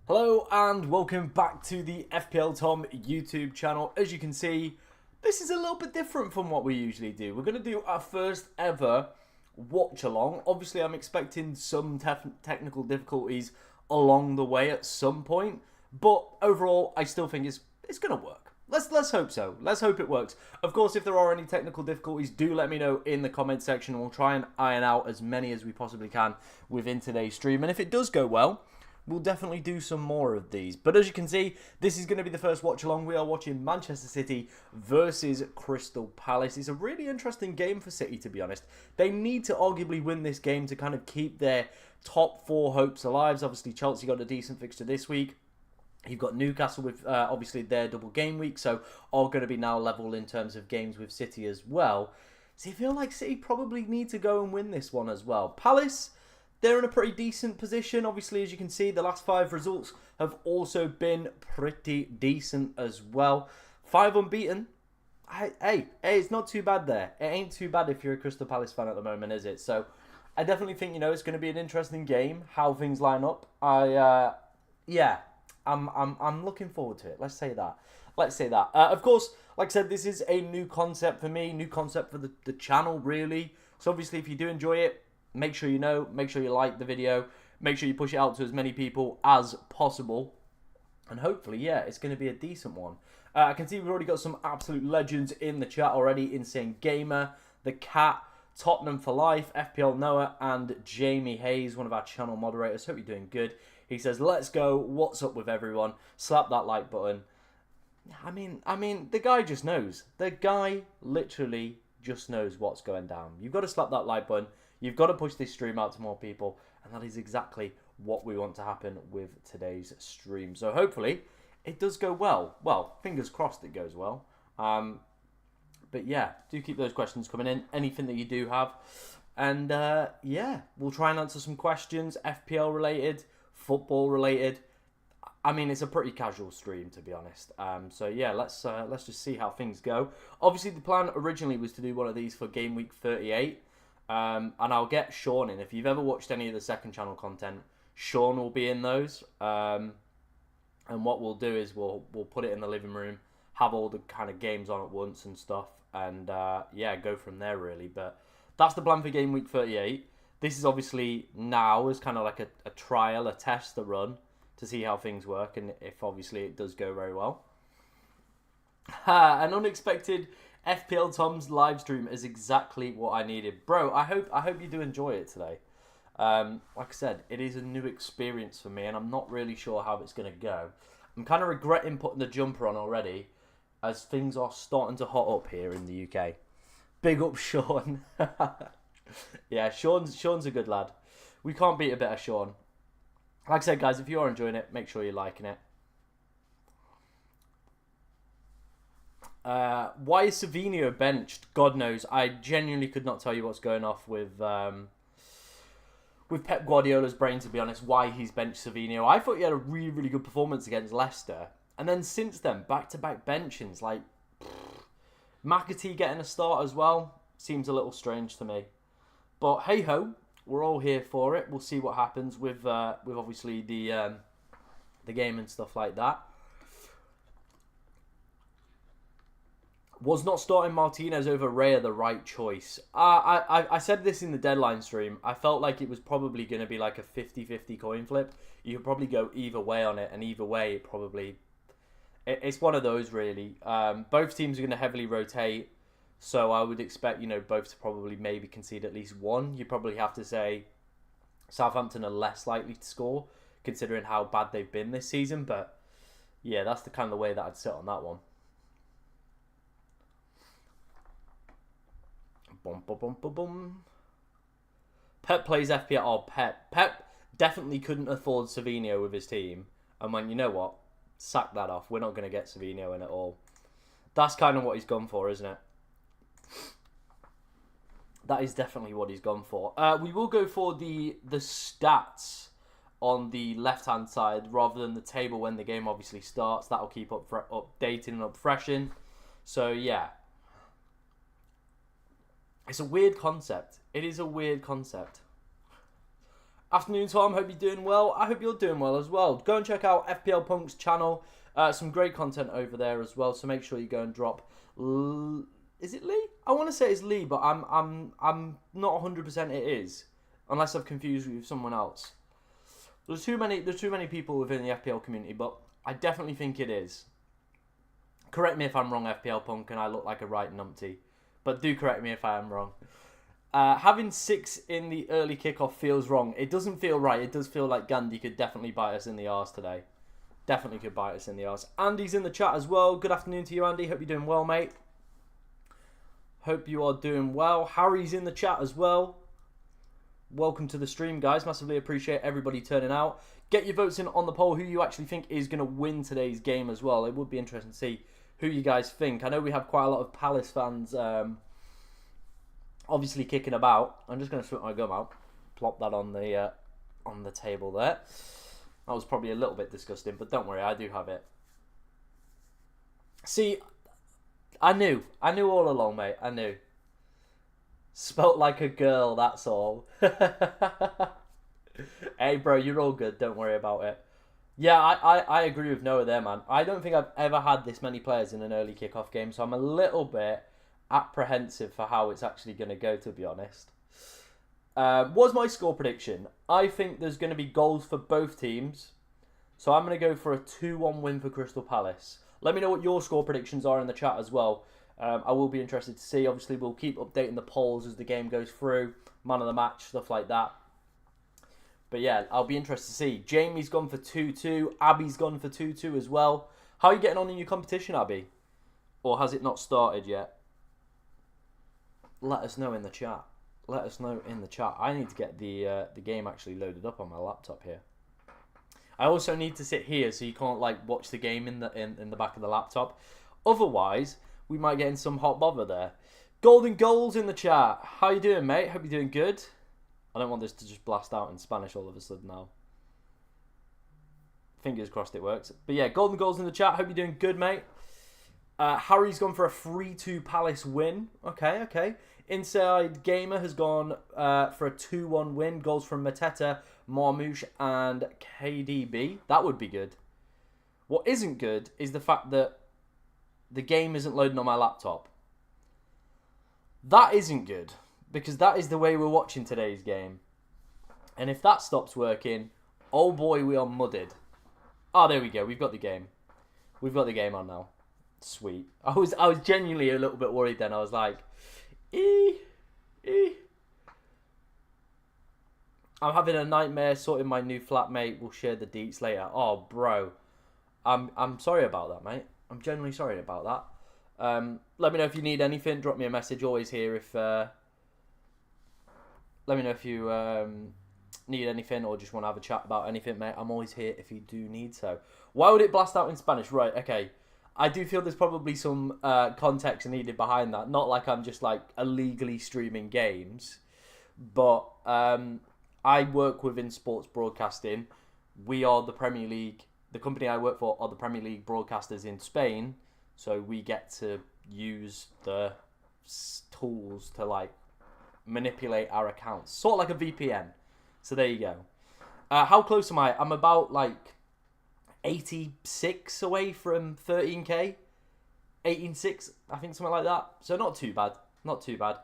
Hello and welcome back to the FPL Tom YouTube channel. As you can see, this is a little bit different from what we usually do. We're going to do our first ever watch along. Obviously, I'm expecting some technical difficulties along the way at some point, but overall, I still think it's going to work. Let's hope so. Let's hope it works. Of course, if there are any technical difficulties, do let me know in the comment section. We'll try and iron out as many as we possibly can within today's stream. And if it does go well, we'll definitely do some more of these. But as you can see, this is going to be the first watch along. We are watching Manchester City versus Crystal Palace. It's a really interesting game for City, to be honest. They need to arguably win this game to kind of keep their top four hopes alive. Obviously, Chelsea got a decent fixture this week. You've got Newcastle with obviously their double game week, so are going to be now level in terms of games with City as well. So you feel like City probably need to go and win this one as well. Palace, they're in a pretty decent position. Obviously, as you can see, the last 5 results have also been pretty decent as well. 5 unbeaten. Hey, it's not too bad there. It ain't too bad if you're a Crystal Palace fan at the moment, is it? So I definitely think, it's going to be an interesting game, how things line up. I'm looking forward to it. Let's say that. Of course, like I said, this is a new concept for me, new concept for the channel, really. So obviously, if you do enjoy it, make sure make sure you like the video, make sure you push it out to as many people as possible. And hopefully, yeah, it's going to be a decent one. I can see we've already got some absolute legends in the chat already. Insane Gamer, The Cat, Tottenham for Life, FPL Noah, and Jamie Hayes, one of our channel moderators. Hope you're doing good. He says, let's go. What's up with everyone? Slap that like button. I mean, the guy just knows. The guy literally just knows what's going down. You've got to slap that like button. You've got to push this stream out to more people. And that is exactly what we want to happen with today's stream. So hopefully it does go well. Well, fingers crossed it goes well. But yeah, do keep those questions coming in. Anything that you do have. And yeah, we'll try and answer some questions. FPL related, football related. I mean, it's a pretty casual stream, to be honest. So yeah, let's just see how things go. Obviously, the plan originally was to do one of these for game week 38. And I'll get Sean in. If you've ever watched any of the second channel content, Sean will be in those. And what we'll do is we'll put it in the living room, have all the kind of games on at once and stuff, and yeah, go from there really. But that's the plan for game week 38. This is obviously now as kind of like a trial, a test, a run to see how things work, and if obviously it does go very well. An unexpected FPL Tom's live stream is exactly what I needed, bro. I hope you do enjoy it today. Like I said, it is a new experience for me, and I'm not really sure how it's gonna go. I'm kind of regretting putting the jumper on already, as things are starting to hot up here in the UK. Big up, Sean. Yeah, Sean's a good lad. We can't beat a bit of Sean. Like I said, guys, if you are enjoying it, make sure you're liking it. Why is Savinho benched? God knows. I genuinely could not tell you what's going off with Pep Guardiola's brain, to be honest, why he's benched Savinho. I thought he had a really, really good performance against Leicester. And then since then, back-to-back benchings. Like, McAtee getting a start as well seems a little strange to me. But hey-ho, we're all here for it. We'll see what happens with obviously the game and stuff like that. Was not starting Martinez over Raya the right choice? I said this in the deadline stream. I felt like it was probably going to be like a 50-50 coin flip. You could probably go either way on it, and either way, it's one of those really. Both teams are going to heavily rotate, so I would expect both to probably maybe concede at least one. You probably have to say Southampton are less likely to score, considering how bad they've been this season. But yeah, that's the kind of the way that I'd sit on that one. Boom, boom, boom, boom, boom. Pep plays FPL. Oh, Pep definitely couldn't afford Savinho with his team. And when, you know what? Sack that off. We're not going to get Savinho in at all. That's kind of what he's gone for, isn't it? That is definitely what he's gone for. We will go for the stats on the left-hand side rather than the table when the game obviously starts. That'll keep updating and upfreshing. So, yeah. It's a weird concept. It is a weird concept. Afternoon, Tom. Hope you're doing well. I hope you're doing well as well. Go and check out FPL Punk's channel. Some great content over there as well. So make sure you go and drop. Is it Lee? I want to say it's Lee, but I'm not 100% it is, unless I've confused you with someone else. There's too many people within the FPL community, but I definitely think it is. Correct me if I'm wrong, FPL Punk, and I look like a right numpty, but do correct me if I am wrong. Having 6 in the early kickoff feels wrong. It doesn't feel right. It does feel like Gandhi could definitely bite us in the arse today. Definitely could bite us in the arse. Andy's in the chat as well. Good afternoon to you, Andy. Hope you're doing well, mate. Hope you are doing well. Harry's in the chat as well. Welcome to the stream, guys. Massively appreciate everybody turning out. Get your votes in on the poll who you actually think is going to win today's game as well. It would be interesting to see who you guys think. I know we have quite a lot of Palace fans obviously kicking about. I'm just going to spit my gum out. Plop that on the table there. That was probably a little bit disgusting, but don't worry, I do have it. See, I knew all along, mate. I knew. Spelt like a girl, that's all. Hey, bro, you're all good. Don't worry about it. Yeah, I agree with Noah there, man. I don't think I've ever had this many players in an early kickoff game, so I'm a little bit apprehensive for how it's actually going to go, to be honest. What's my score prediction? I think there's going to be goals for both teams, so I'm going to go for a 2-1 win for Crystal Palace. Let me know what your score predictions are in the chat as well. I will be interested to see. Obviously, we'll keep updating the polls as the game goes through. Man of the match, stuff like that. But yeah, I'll be interested to see. Jamie's gone for 2-2. Abby's gone for 2-2 as well. How are you getting on in your competition, Abby? Or has it not started yet? Let us know in the chat. Let us know in the chat. I need to get the game actually loaded up on my laptop here. I also need to sit here so you can't like watch the game in the back of the laptop. Otherwise, we might get in some hot bother there. Golden Goals in the chat. How you doing, mate? Hope you're doing good. I don't want this to just blast out in Spanish all of a sudden now. Fingers crossed it works. But yeah, Golden Goals in the chat. Hope you're doing good, mate. Harry's gone for a 3-2 Palace win. Okay. Inside Gamer has gone for a 2-1 win. Goals from Mateta, Marmouche, and KDB. That would be good. What isn't good is the fact that the game isn't loading on my laptop. That isn't good, because that is the way we're watching today's game. And if that stops working, oh boy, we are mudded. Oh, there we go. We've got the game. We've got the game on now. Sweet. I was genuinely a little bit worried then. I was like, I'm having a nightmare sorting my new flatmate. We'll share the deets later. Oh, bro. I'm sorry about that, mate. I'm genuinely sorry about that. Let me know if you need anything. Drop me a message. Always here if... let me know if you need anything or just want to have a chat about anything, mate. I'm always here if you do need so. Why would it blast out in Spanish? Right, okay. I do feel there's probably some context needed behind that. Not like I'm just like illegally streaming games. But I work within sports broadcasting. We are the Premier League. The company I work for are the Premier League broadcasters in Spain. So we get to use the tools to like manipulate our accounts. Sort of like a VPN. So there you go. How close am I? I'm about like 86 away from 13k. 18.6, I think, something like that. So not too bad. Not too bad.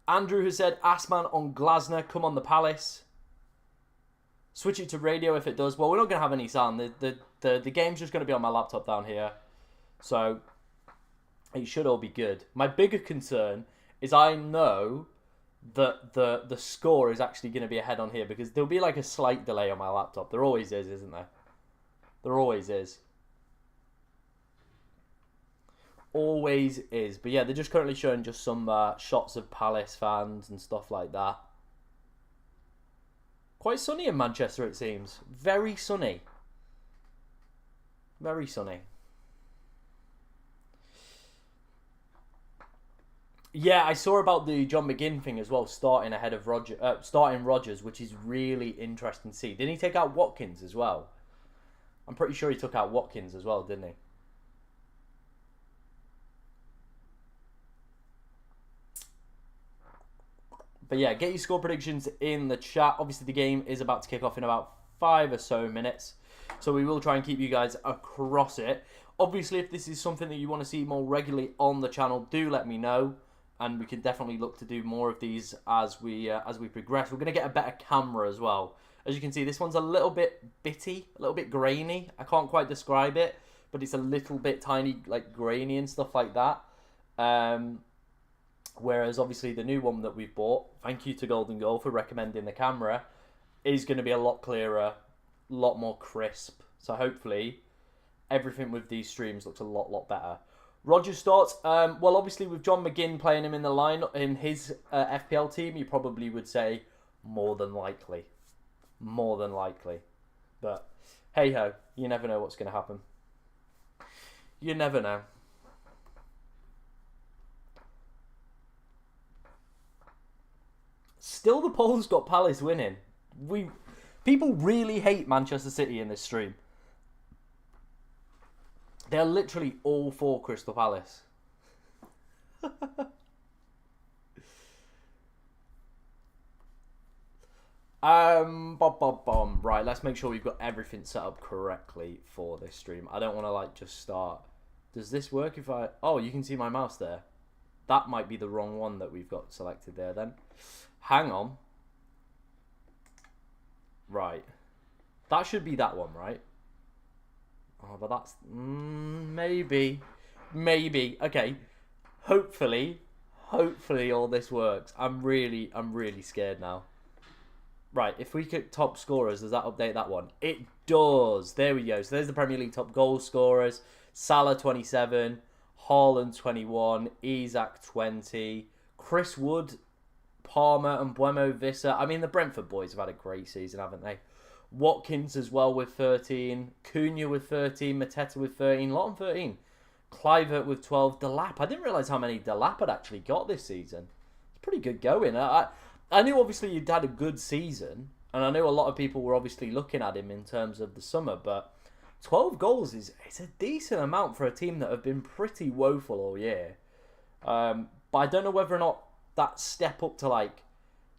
Andrew has said, Assman on Glasner, come on the Palace. Switch it to radio if it does. Well, we're not going to have any sound. The game's just going to be on my laptop down here. So it should all be good. My bigger concern is I know that the score is actually going to be ahead on here because there'll be like a slight delay on my laptop. There always is, isn't there? There always is. Always is. But yeah, they're just currently showing just some shots of Palace fans and stuff like that. Quite sunny in Manchester, it seems. Very sunny. Very sunny. Yeah, I saw about the John McGinn thing as well, starting ahead of starting Rodgers, which is really interesting to see. Didn't he take out Watkins as well? I'm pretty sure he took out Watkins as well, didn't he? But yeah, get your score predictions in the chat. Obviously, the game is about to kick off in about 5 or so minutes. So we will try and keep you guys across it. Obviously, if this is something that you want to see more regularly on the channel, do let me know. And we can definitely look to do more of these as we progress. We're going to get a better camera as well. As you can see, this one's a little bit bitty, a little bit grainy. I can't quite describe it, but it's a little bit tiny, like grainy and stuff like that. Whereas obviously the new one that we've bought, thank you to Golden Goal for recommending the camera, is going to be a lot clearer, a lot more crisp. So hopefully everything with these streams looks a lot better. Roger's thoughts? Well, obviously with John McGinn playing him in the line in his FPL team, you probably would say more than likely. More than likely. But hey ho, you never know what's going to happen. You never know. Still, the polls got Palace winning. People really hate Manchester City in this stream. They're literally all for Crystal Palace. Right, let's make sure we've got everything set up correctly for this stream. I don't want to like just start. Does this work if I... Oh, you can see my mouse there. That might be the wrong one that we've got selected there then. Hang on. Right. That should be that one, right? Oh, but that's... maybe. Maybe. Okay. Hopefully all this works. I'm really scared now. Right, if we click top scorers, does that update that one? It does. There we go. So there's the Premier League top goal scorers. Salah 27, Haaland 21, Isak 20, Chris Wood, Palmer and Buemo Vissa. I mean, the Brentford boys have had a great season, haven't they? Watkins as well with 13, Cunha with 13, Mateta with 13, lot on 13. Kluivert with 12, Delap. I didn't realise how many Delap had actually got this season. It's pretty good going. I knew obviously you'd had a good season, and I know a lot of people were obviously looking at him in terms of the summer, but 12 goals is a decent amount for a team that have been pretty woeful all year. But I don't know whether or not that step up to like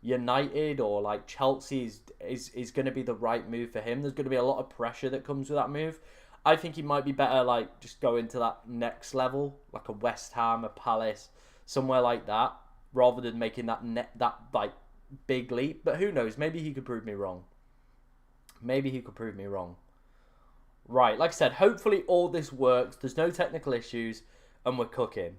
United or like Chelsea is going to be the right move for him. There's going to be a lot of pressure that comes with that move. I think he might be better like just go into that next level, like a West Ham, a Palace, somewhere like that, rather than making that like big leap. But who knows? Maybe he could prove me wrong. Maybe he could prove me wrong. Right, like I said, hopefully all this works. There's no technical issues, and we're cooking.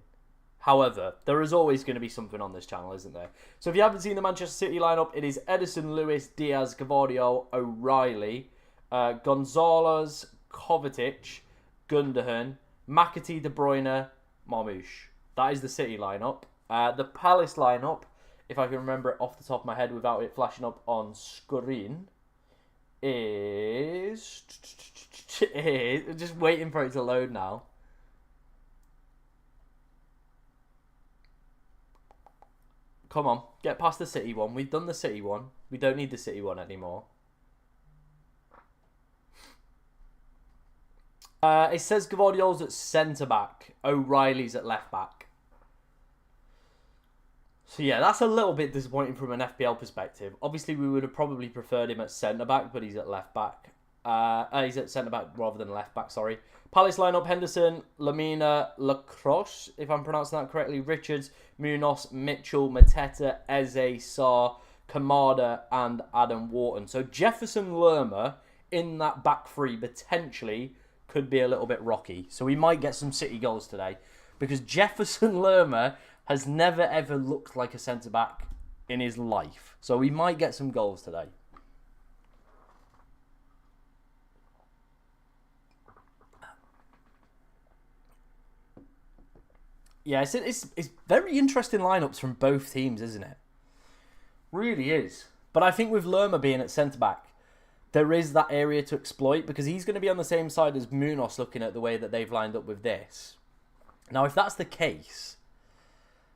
However, there is always going to be something on this channel, isn't there? So if you haven't seen the Manchester City lineup, it is Edison, Lewis, Diaz, Gvardiol, O'Reilly, Gonzalez, Kovacic, Gundogan, McAtee, De Bruyne, Marmoush. That is the City lineup. The Palace lineup, if I can remember it off the top of my head without it flashing up on screen, is just waiting for it to load now. Come on, get past the City one. We've done the City one. We don't need the City one anymore. It says Gvardiol's at centre-back. O'Reilly's at left-back. So yeah, that's a little bit disappointing from an FPL perspective. Obviously, we would have probably preferred him at centre-back, but he's at left-back. He's at centre-back rather than left-back, sorry. Palace lineup, Henderson, Lamina, Lacrosse, if I'm pronouncing that correctly, Richards, Munoz, Mitchell, Mateta, Eze, Sarr, Kamada, and Adam Wharton. So Jefferson Lerma in that back three potentially could be a little bit rocky. So we might get some City goals today, because Jefferson Lerma has never ever looked like a centre-back in his life. So we might get some goals today. Yeah, it's very interesting lineups from both teams, isn't it? Really is. But I think with Lerma being at centre-back, there is that area to exploit, because he's going to be on the same side as Munoz looking at the way that they've lined up with this. Now, if that's the case,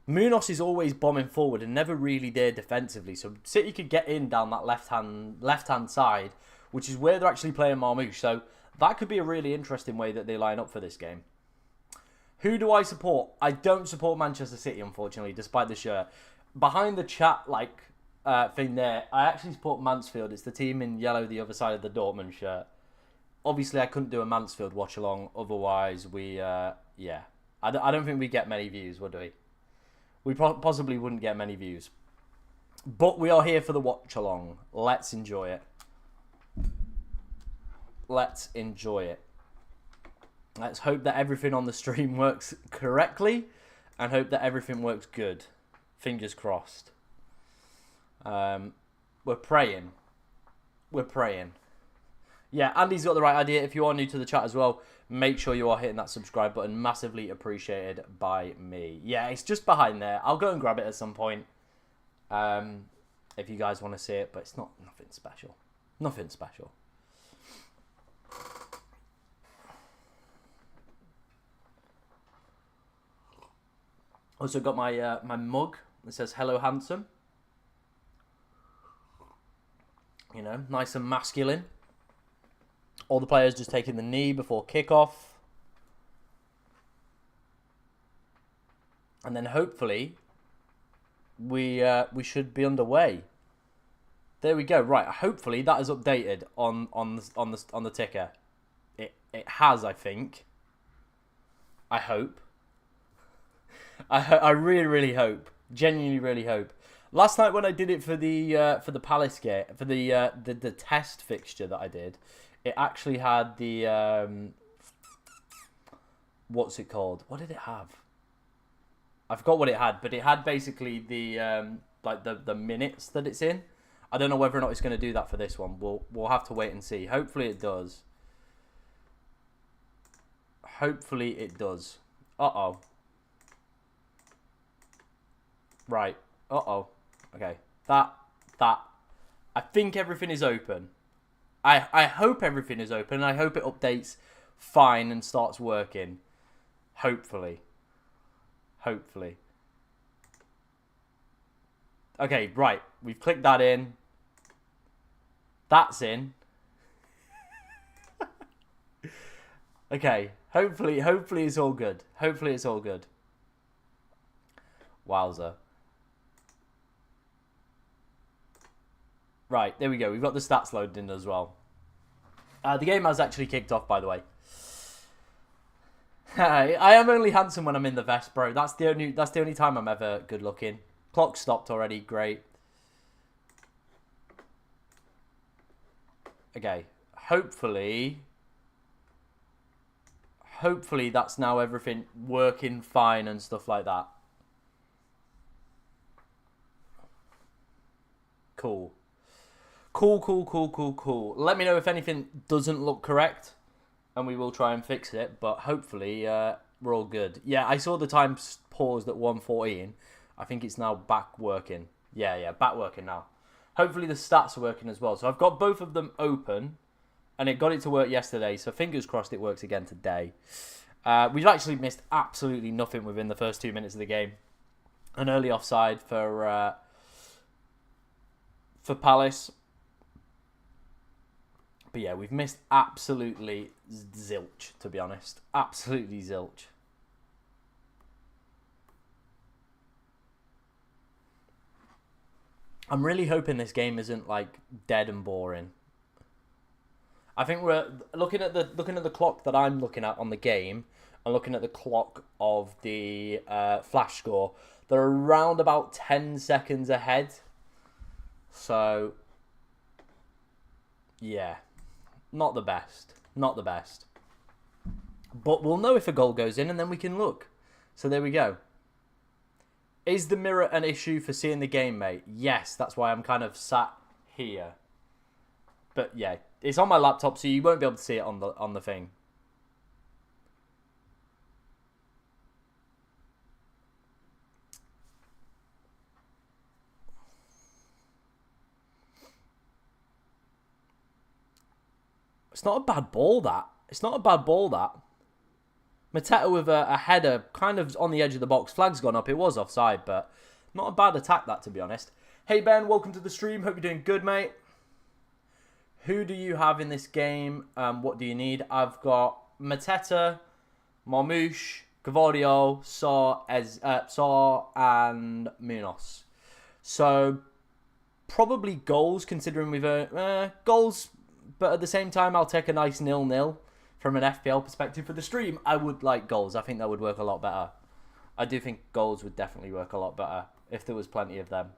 Munoz is always bombing forward and never really there defensively. So City could get in down that left-hand side, which is where they're actually playing Marmoush. So that could be a really interesting way that they line up for this game. Who do I support? I don't support Manchester City, unfortunately, despite the shirt. Behind the chat, like, thing there. I actually support Mansfield. It's the team in yellow, the other side of the Dortmund shirt. Obviously, I couldn't do a Mansfield watch along. Otherwise, yeah. I don't think we get many views, would we? We possibly wouldn't get many views. But we are here for the watch along. Let's enjoy it. Let's enjoy it. Let's hope that everything on the stream works correctly and hope that everything works good. Fingers crossed. We're praying. We're praying. Yeah, Andy's got the right idea. If you are new to the chat as well, make sure you are hitting that subscribe button. Massively appreciated by me. Yeah, it's just behind there. I'll go and grab it at some point. If you guys want to see it, but it's nothing special. Nothing special. Also got my my mug that says "Hello, handsome." You know, nice and masculine. All the players just taking the knee before kickoff, and then hopefully we should be underway. There we go. Right. Hopefully that is updated on the ticker. It has, I think. I hope. I really hope. Genuinely really hope. Last night when I did it for the Palace game, for the test fixture that I did, it actually had the what's it called? What did it have? I forgot what it had, but it had basically the like the minutes that it's in. I don't know whether or not it's going to do that for this one. We'll have to wait and see. Hopefully it does. Hopefully it does. Uh-oh. Right. Uh-oh. Okay. That. I think everything is open. I hope everything is open. I hope it updates fine and starts working. Hopefully. Hopefully. Okay, right. We've clicked that in. That's in. Okay. Hopefully it's all good. Hopefully it's all good. Wowzer. Right, there we go. We've got the stats loaded in as well. The game has actually kicked off, by the way. I am only handsome when I'm in the vest, bro. That's the only time I'm ever good looking. Clock stopped already. Great. Okay. Hopefully that's now everything working fine and stuff like that. Cool. Cool. Let me know if anything doesn't look correct, and we will try and fix it. But hopefully, we're all good. Yeah, I saw the time paused at 1:14. I think it's now back working. Yeah, back working now. Hopefully the stats are working as well. So I've got both of them open, and it got it to work yesterday. So fingers crossed it works again today. We've actually missed absolutely nothing within the first 2 minutes of the game. An early offside for Palace. But yeah, we've missed absolutely zilch, to be honest. Absolutely zilch. I'm really hoping this game isn't like dead and boring. I think we're looking at the clock that I'm looking at on the game and looking at the clock of the flash score. They're around about 10 seconds ahead. So yeah. Not the best. Not the best. But we'll know if a goal goes in and then we can look. So there we go. Is the mirror an issue for seeing the game, mate? Yes, that's why I'm kind of sat here. But yeah, it's on my laptop, so you won't be able to see it on the thing. It's not a bad ball, that. It's not a bad ball, that. Mateta with a header kind of on the edge of the box. Flag's gone up. It was offside, but not a bad attack, that, to be honest. Hey, Ben. Welcome to the stream. Hope you're doing good, mate. Who do you have in this game? What do you need? I've got Mateta, Marmouche,, Saw, and Munoz. So probably goals, considering we've earned goals. But at the same time, I'll take a nice 0-0 from an FPL perspective. For the stream, I would like goals. I think that would work a lot better. I do think goals would definitely work a lot better if there was plenty of them.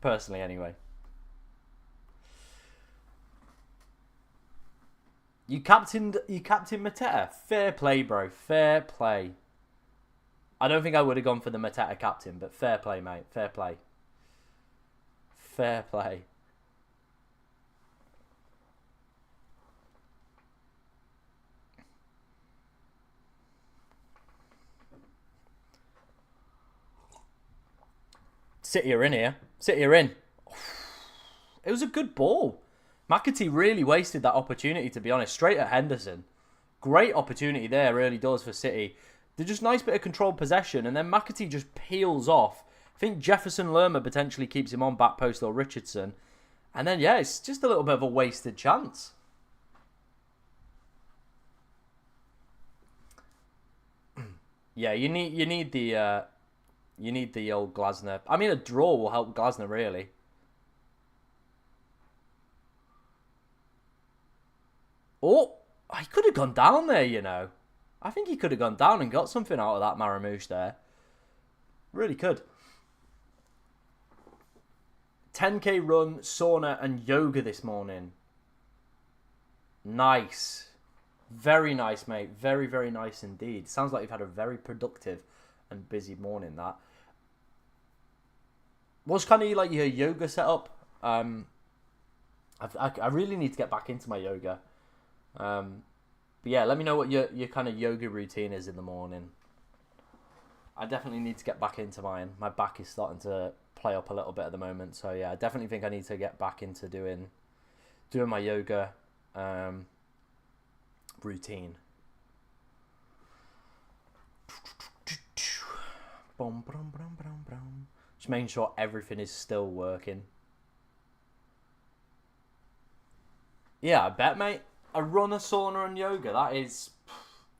Personally, anyway. You captained Mateta. Fair play, bro. Fair play. I don't think I would have gone for the Mateta captain, but fair play, mate. Fair play. Fair play. City are in here. City are in. It was a good ball. McAtee really wasted that opportunity, to be honest. Straight at Henderson. Great opportunity there, early doors for City. They're just nice bit of controlled possession, and then McAtee just peels off. I think Jefferson Lerma potentially keeps him on back post, or Richardson. And then, yeah, it's just a little bit of a wasted chance. Yeah, you need the old Glasner. I mean, a draw will help Glasner, really. Oh, he could have gone down there, you know. I think he could have gone down and got something out of that Marramouche there. Really could. 10k run, sauna and yoga this morning. Nice. Very nice, mate. Very, very nice indeed. Sounds like you've had a very productive and busy morning, that. What's kind of like your yoga setup? I really need to get back into my yoga. But yeah, let me know what your kind of yoga routine is in the morning. I definitely need to get back into mine. My back is starting to play up a little bit at the moment. So yeah, I definitely think I need to get back into doing my yoga routine. Just making sure everything is still working. Yeah, I bet, mate. A run, a sauna and yoga, that is...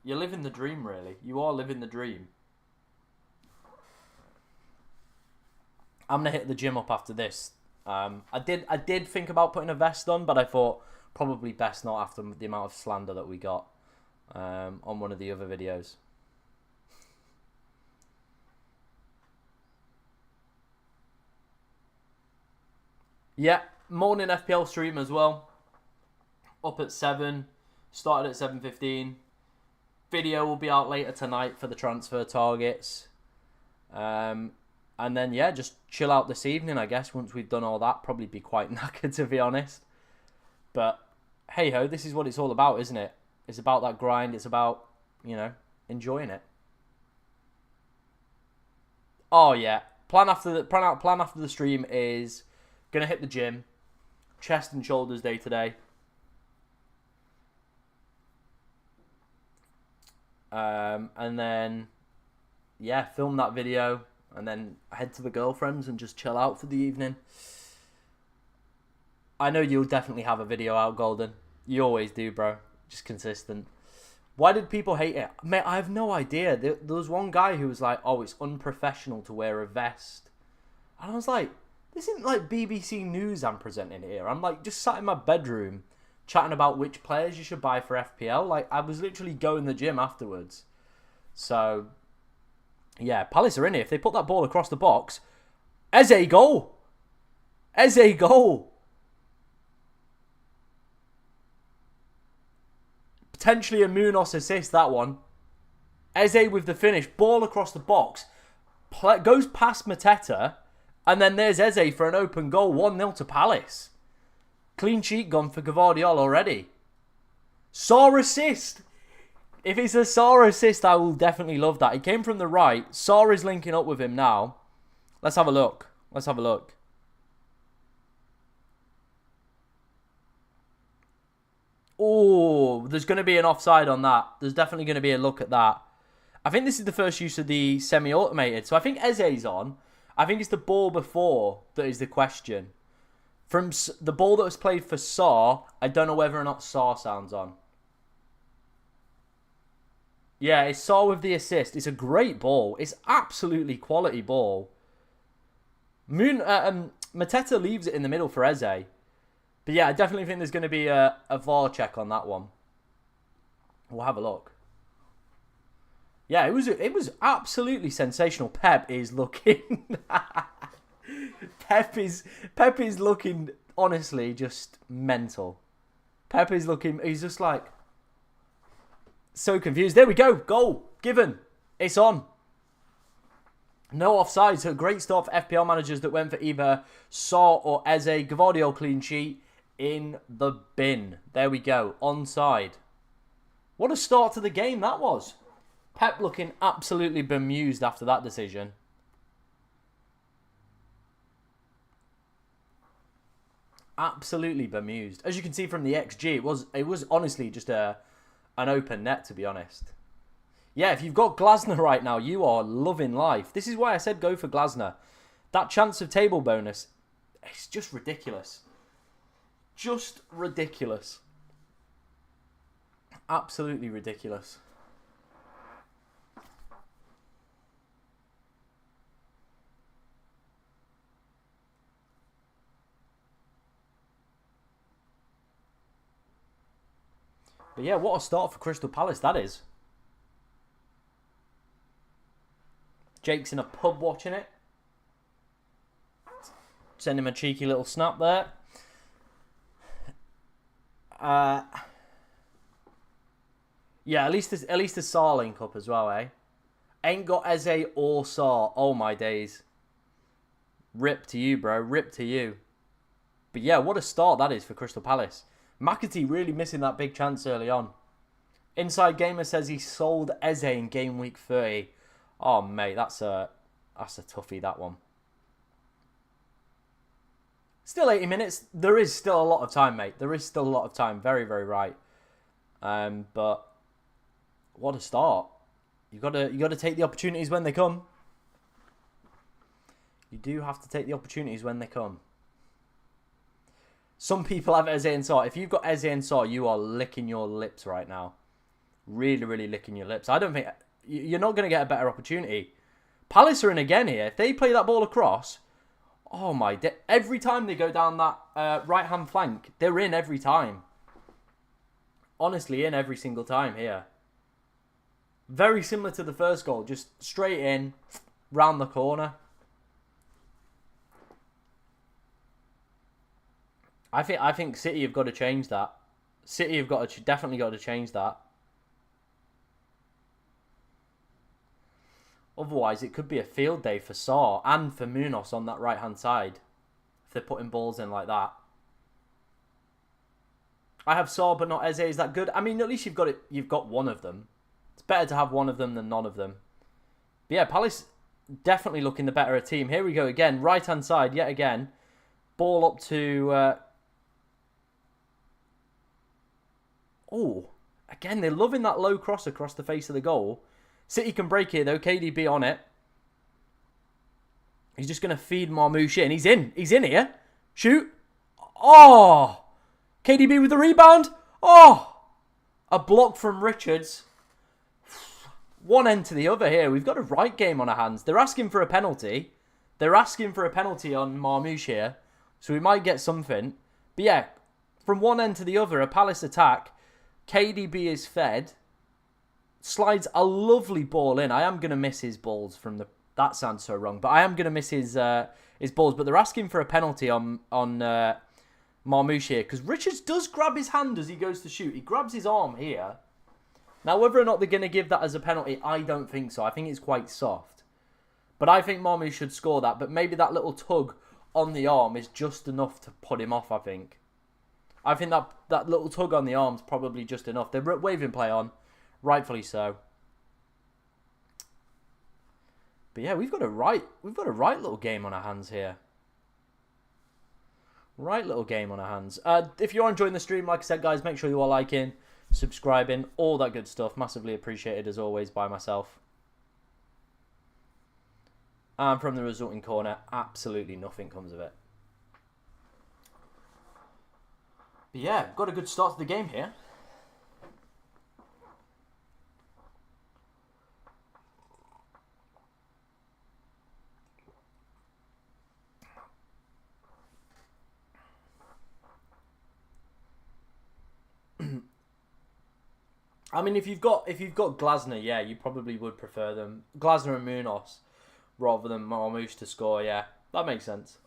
You're living the dream, really. You are living the dream. I'm going to hit the gym up after this. I did think about putting a vest on, but I thought probably best not after the amount of slander that we got on one of the other videos. Yeah, morning FPL stream as well. Up at 7, started at 7:15. Video will be out later tonight for the transfer targets. And then, yeah, just chill out this evening, I guess, once we've done all that. Probably be quite knackered, to be honest. But, hey-ho, this is what it's all about, isn't it? It's about that grind. It's about, you know, enjoying it. Oh, yeah. Plan after the stream is going to hit the gym. Chest and shoulders day today. And then, yeah, film that video and then head to the girlfriend's and just chill out for the evening. I know you'll definitely have a video out, Golden. You always do, bro. Just consistent. Why did people hate it? Mate, I have no idea. There was one guy who was like, oh, it's unprofessional to wear a vest. And I was like, this isn't like BBC News I'm presenting here. I'm like just sat in my bedroom chatting about which players you should buy for FPL. Like, I was literally going to the gym afterwards. So, yeah, Palace are in here. If they put that ball across the box, Eze goal. Eze goal. Potentially a Munoz assist, that one. Eze with the finish. Ball across the box. Goes past Mateta. And then there's Eze for an open goal. 1-0 to Palace. Clean sheet gone for Gvardiol already. Saw assist. If it's a Saw assist, I will definitely love that. He came from the right. Saw is linking up with him now. Let's have a look. Let's have a look. Oh, there's going to be an offside on that. There's definitely going to be a look at that. I think this is the first use of the semi-automated. So I think Eze's on. I think it's the ball before that is the question. From the ball that was played for Saw, I don't know whether or not Saw sounds on. Yeah, it's Saw with the assist. It's a great ball. It's absolutely quality ball. Mateta leaves it in the middle for Eze. But yeah, I definitely think there's going to be a VAR check on that one. We'll have a look. Yeah, it was absolutely sensational. Pep is looking... Pep is looking, honestly, just mental. Pep is looking... He's just like... So confused. There we go. Goal. Given. It's on. No offside. So great start for FPL managers that went for either Saw or Eze. Gvardiol clean sheet in the bin. There we go. Onside. What a start to the game that was. Pep looking absolutely bemused after that decision. Absolutely bemused. As you can see from the XG, it was honestly just an open net, to be honest. Yeah, if you've got Glasner right now, you are loving life. This is why I said go for Glasner. That chance of table bonus, it's just ridiculous. Just ridiculous. Absolutely ridiculous. But yeah, what a start for Crystal Palace that is. Jake's in a pub watching it. Send him a cheeky little snap there. Yeah, at least the Saar link up as well, eh? Ain't got Eze or Saar. Oh my days. Rip to you, bro. Rip to you. But yeah, what a start that is for Crystal Palace. McAtee really missing that big chance early on. Inside Gamer says he sold Eze in game week 30. Oh mate, that's a toughie, that one. Still 80 minutes. There is still a lot of time, mate. There is still a lot of time. Very, very right. But what a start. You gotta take the opportunities when they come. You do have to take the opportunities when they come. Some people have Eze and Saar. If you've got Eze and Saar, you are licking your lips right now. Really, really licking your lips. I don't think... You're not going to get a better opportunity. Palace are in again here. If they play that ball across... Oh my... Every time they go down that right-hand flank, they're in every time. Honestly, in every single time here. Very similar to the first goal. Just straight in, round the corner. I think City have got to change that. City have definitely got to change that. Otherwise, it could be a field day for Saar and for Munoz on that right-hand side. If they're putting balls in like that. I have Saar, but not Eze. Is that good? I mean, at least you've got it. You've got one of them. It's better to have one of them than none of them. But yeah, Palace definitely looking the better team. Here we go again. Right-hand side, yet again. Ball up to... Oh, again, they're loving that low cross across the face of the goal. City can break here, though. KDB on it. He's just going to feed Marmouche in. He's in. He's in here. Shoot. Oh. KDB with the rebound. Oh. A block from Richards. One end to the other here. We've got a right game on our hands. They're asking for a penalty. They're asking for a penalty on Marmouche here. So we might get something. But yeah, from one end to the other, a Palace attack. KDB is fed. Slides a lovely ball in. I am going to miss his balls from the... That sounds so wrong. But I am going to miss his balls. But they're asking for a penalty on Marmouche here. Because Richards does grab his hand as he goes to shoot. He grabs his arm here. Now, whether or not they're going to give that as a penalty, I don't think so. I think it's quite soft. But I think Marmouche should score that. But maybe that little tug on the arm is just enough to put him off, I think. I think that little tug on the arm's probably just enough. They're waving play on. Rightfully so. But yeah, we've got a right little game on our hands here. Right little game on our hands. If you are enjoying the stream, like I said, guys, make sure you are liking, subscribing, all that good stuff. Massively appreciated, as always, by myself. And from the resulting corner, absolutely nothing comes of it. But yeah, got a good start to the game here. I mean, if you've got Glasner, yeah, you probably would prefer them, Glasner and Munoz, rather than Marmoush to score. Yeah, that makes sense.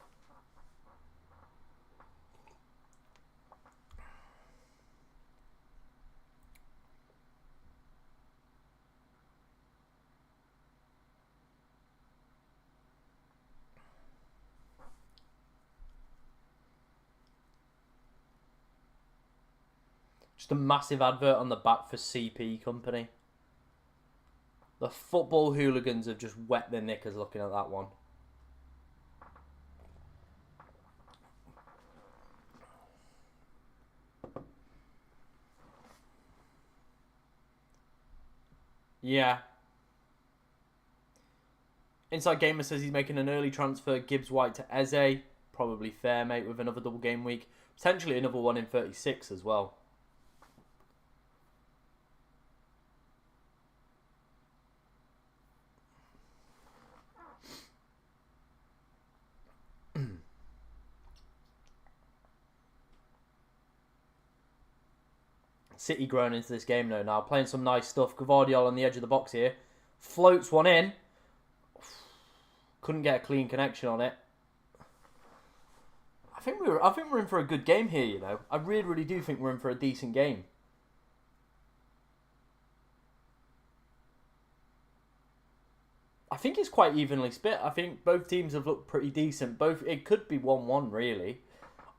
Just a massive advert on the back for CP Company. The football hooligans have just wet their knickers looking at that one. Yeah. Inside Gamer says he's making an early transfer, Gibbs White to Eze. Probably fair, mate, with another double game week. Potentially another one in 36 as well. City growing into this game though now. Playing some nice stuff. Gvardiol on the edge of the box here. Floats one in. Couldn't get a clean connection on it. I think we're in for a good game here, you know. I really do think we're in for a decent game. I think it's quite evenly split. I think both teams have looked pretty decent. It could be 1-1 really.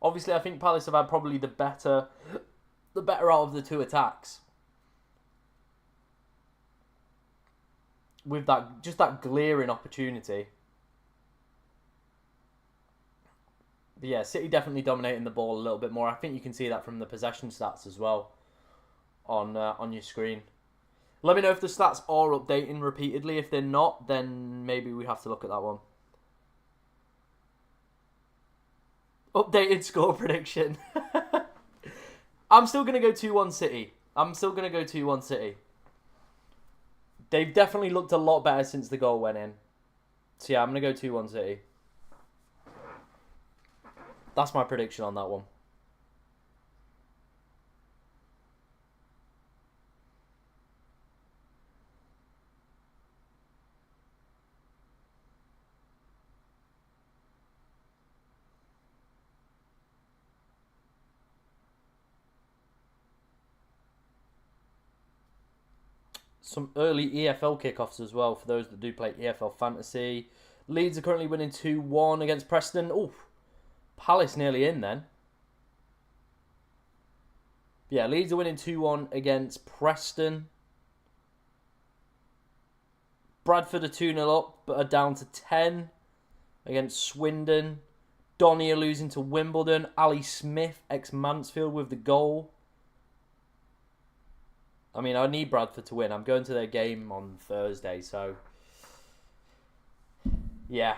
Obviously, I think Palace have had probably the better out of the two attacks. With that glaring opportunity. But yeah, City definitely dominating the ball a little bit more. I think you can see that from the possession stats as well on your screen. Let me know if the stats are updating repeatedly. If they're not, then maybe we have to look at that one. Updated score prediction. I'm still going to go 2-1 City. They've definitely looked a lot better since the goal went in. So yeah, I'm going to go 2-1 City. That's my prediction on that one. Some early EFL kickoffs as well for those that do play EFL Fantasy. Leeds are currently winning 2-1 against Preston. Oh, Palace nearly in then. Yeah, Leeds are winning 2-1 against Preston. Bradford are 2-0 up, but are down to 10 against Swindon. Donny are losing to Wimbledon. Ali Smith, ex-Mansfield, with the goal. I mean, I need Bradford to win. I'm going to their game on Thursday, so... yeah.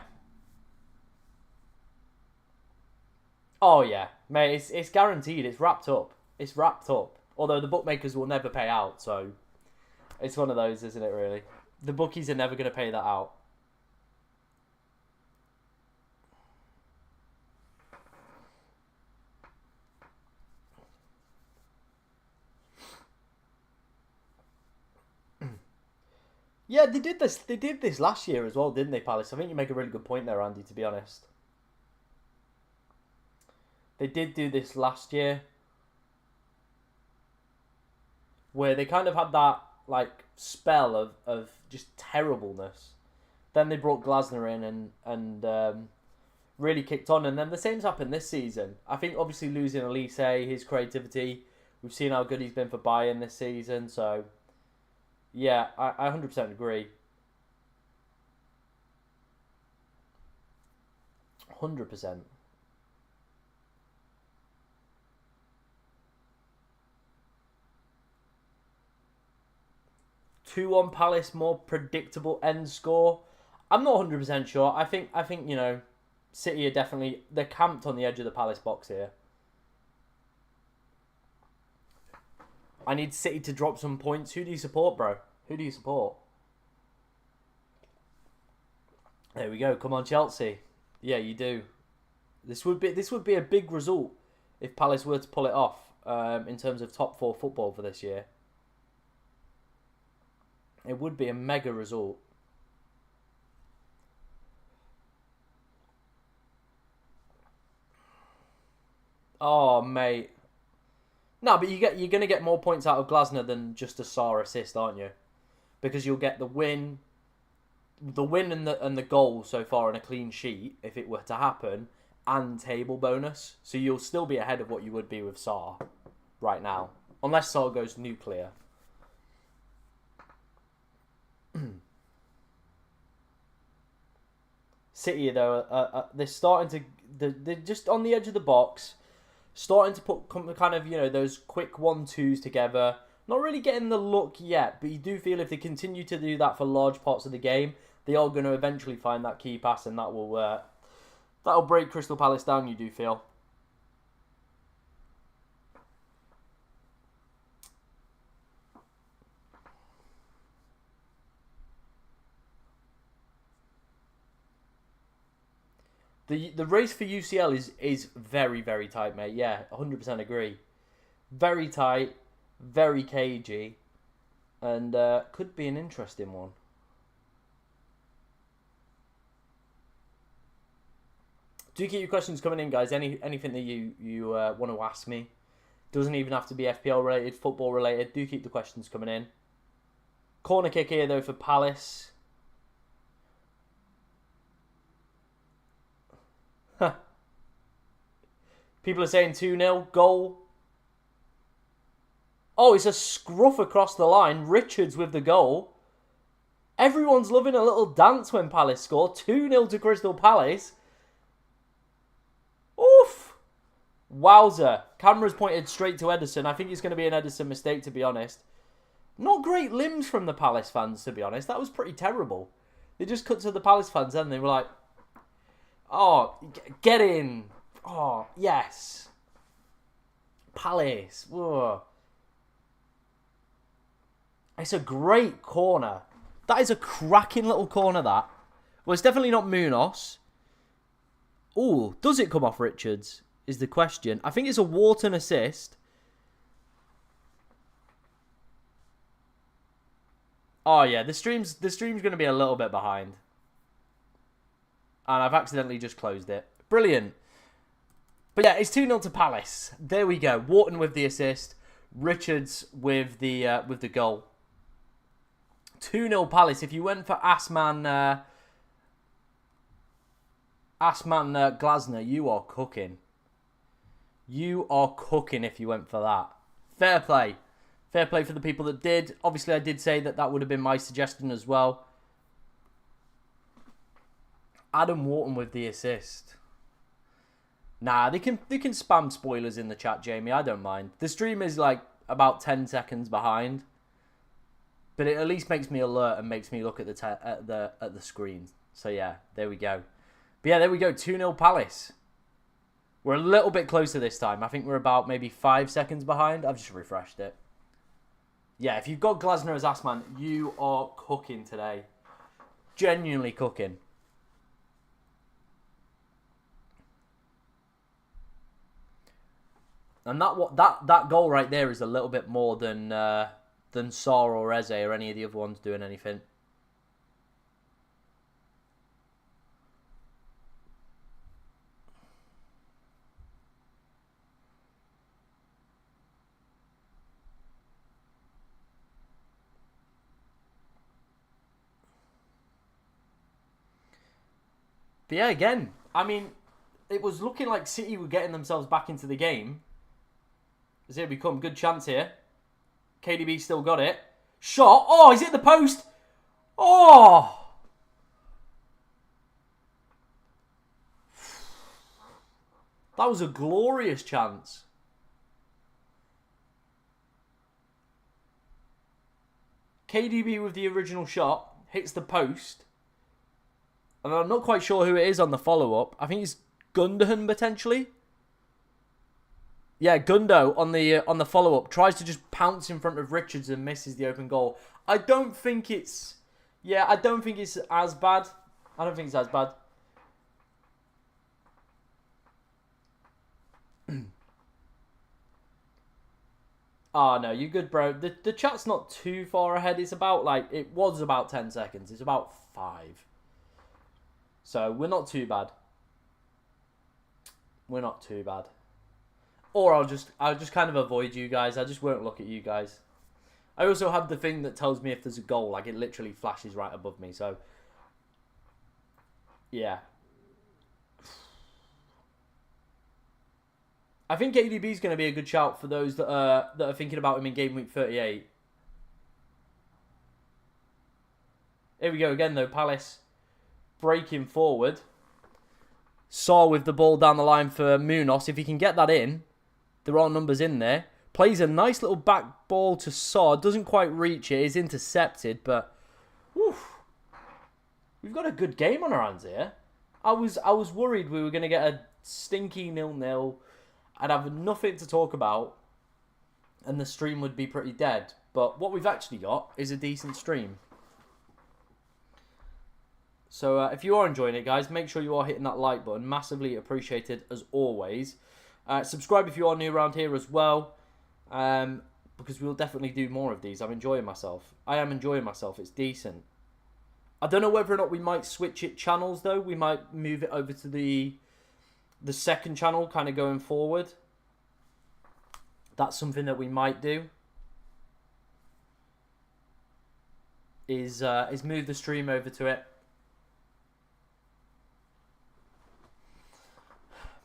Oh, yeah. Mate, it's guaranteed. It's wrapped up. Although the bookmakers will never pay out, so... it's one of those, isn't it, really? The bookies are never going to pay that out. Yeah, they did this. They did this last year as well, didn't they, Palace? I think you make a really good point there, Andy, to be honest. They did do this last year. Where they kind of had that, like, spell of just terribleness. Then they brought Glasner in and really kicked on. And then the same's happened this season. I think, obviously, losing Elise, his creativity. We've seen how good he's been for Bayern this season, so... yeah, I 100% agree. 100%. 2-1 Palace, more predictable end score. I'm not 100% sure. I think you know, City are definitely... they're camped on the edge of the Palace box here. I need City to drop some points. Who do you support, bro? Who do you support? There we go. Come on, Chelsea. Yeah, you do. This would be a big result if Palace were to pull it off in terms of top 4 football for this year. It would be a mega result. Oh, mate. No, but you're going to get more points out of Glasner than just a Sarr assist, aren't you? Because you'll get the win and the goal so far in a clean sheet, if it were to happen, and table bonus. So you'll still be ahead of what you would be with Sarr right now. Unless Sarr goes nuclear. City, though, they're starting to... They're just on the edge of the box. Starting to put kind of, those quick 1-2s together. Not really getting the look yet, but you do feel if they continue to do that for large parts of the game, they are going to eventually find that key pass, and that'll break Crystal Palace down, you do feel. The race for UCL is very, very tight, mate. Yeah, 100% agree. Very tight, very cagey, and could be an interesting one. Do keep your questions coming in, guys. Anything that you want to ask me. Doesn't even have to be FPL related, football related. Do keep the questions coming in. Corner kick here, though, for Palace. People are saying 2-0, goal. Oh, it's a scruff across the line. Richards with the goal. Everyone's loving a little dance when Palace score. 2-0 to Crystal Palace. Oof. Wowzer. Camera's pointed straight to Ederson. I think it's going to be an Ederson mistake, to be honest. Not great limbs from the Palace fans, to be honest. That was pretty terrible. They just cut to the Palace fans and they were like, oh, get in. Oh, yes. Palace. Whoa. It's a great corner. That is a cracking little corner, that. Well, it's definitely not Munoz. Oh, does it come off Richards? Is the question. I think it's a Wharton assist. Oh, yeah. The stream's going to be a little bit behind. And I've accidentally just closed it. Brilliant. But yeah, it's 2-0 to Palace. There we go. Wharton with the assist. Richards with the goal. 2-0 Palace. If you went for Asman Glasner, you are cooking. You are cooking if you went for that. Fair play. Fair play for the people that did. Obviously, I did say that would have been my suggestion as well. Adam Wharton with the assist. Nah, they can spam spoilers in the chat, Jamie. I don't mind. The stream is like about 10 seconds behind, but it at least makes me alert and makes me look at the screen. So yeah, there we go. But yeah, there we go. 2-0 Palace. We're a little bit closer this time. I think we're about maybe 5 seconds behind. I've just refreshed it. Yeah, if you've got Glasner as Assman, you are cooking today. Genuinely cooking. And that goal right there is a little bit more than Sarr or Eze or any of the other ones doing anything. But yeah, again, I mean, it was looking like City were getting themselves back into the game. As here we come, good chance here. KDB still got it. Shot. Oh, he's hit the post. Oh. That was a glorious chance. KDB with the original shot. Hits the post. And I'm not quite sure who it is on the follow-up. I think it's Gundogan, potentially. Yeah, Gundo on the follow-up tries to just pounce in front of Richards and misses the open goal. I don't think it's... Yeah, I don't think it's as bad. I don't think it's as bad. Oh, no, you're good, bro. The chat's not too far ahead. It's about, like, it was about 10 seconds. It's about 5. So, we're not too bad. We're not too bad. Or I'll just kind of avoid you guys. I just won't look at you guys. I also have the thing that tells me if there's a goal. Like, it literally flashes right above me. So, yeah. I think KDB is going to be a good shout for those that are thinking about him in game week 38. Here we go again, though. Palace breaking forward. Saw with the ball down the line for Munoz. If he can get that in, there are numbers in there. Plays a nice little back ball to Saw. Doesn't quite reach it. Is intercepted, but oof, we've got a good game on our hands here. I was worried we were going to get a stinky 0-0. I'd have nothing to talk about, and the stream would be pretty dead. But what we've actually got is a decent stream. So if you are enjoying it, guys, make sure you are hitting that like button. Massively appreciated, as always. Subscribe if you are new around here as well, because we'll definitely do more of these. I'm enjoying myself. I am enjoying myself. It's decent. I don't know whether or not we might switch it channels, though. We might move it over to the second channel, kind of going forward. That's something that we might do. Is move the stream over to it.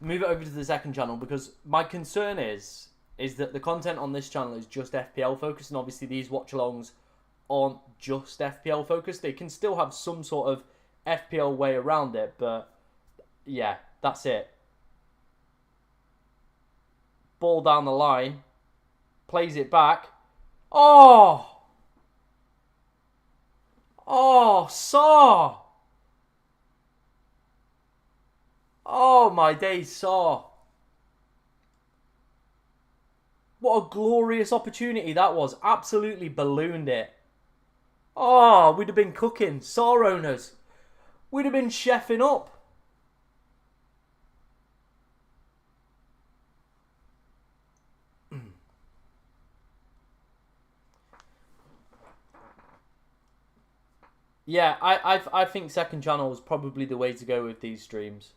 Move it over to the second channel, because my concern is that the content on this channel is just FPL focused, and obviously these watch-alongs aren't just FPL focused. They can still have some sort of FPL way around it, but yeah, that's it. Ball down the line, plays it back. Oh, Saw. Oh my days, Saw. What a glorious opportunity that was. Absolutely ballooned it. Oh, we'd have been cooking. Saw owners. We'd have been chefing up. Yeah, I think second channel is probably the way to go with these streams.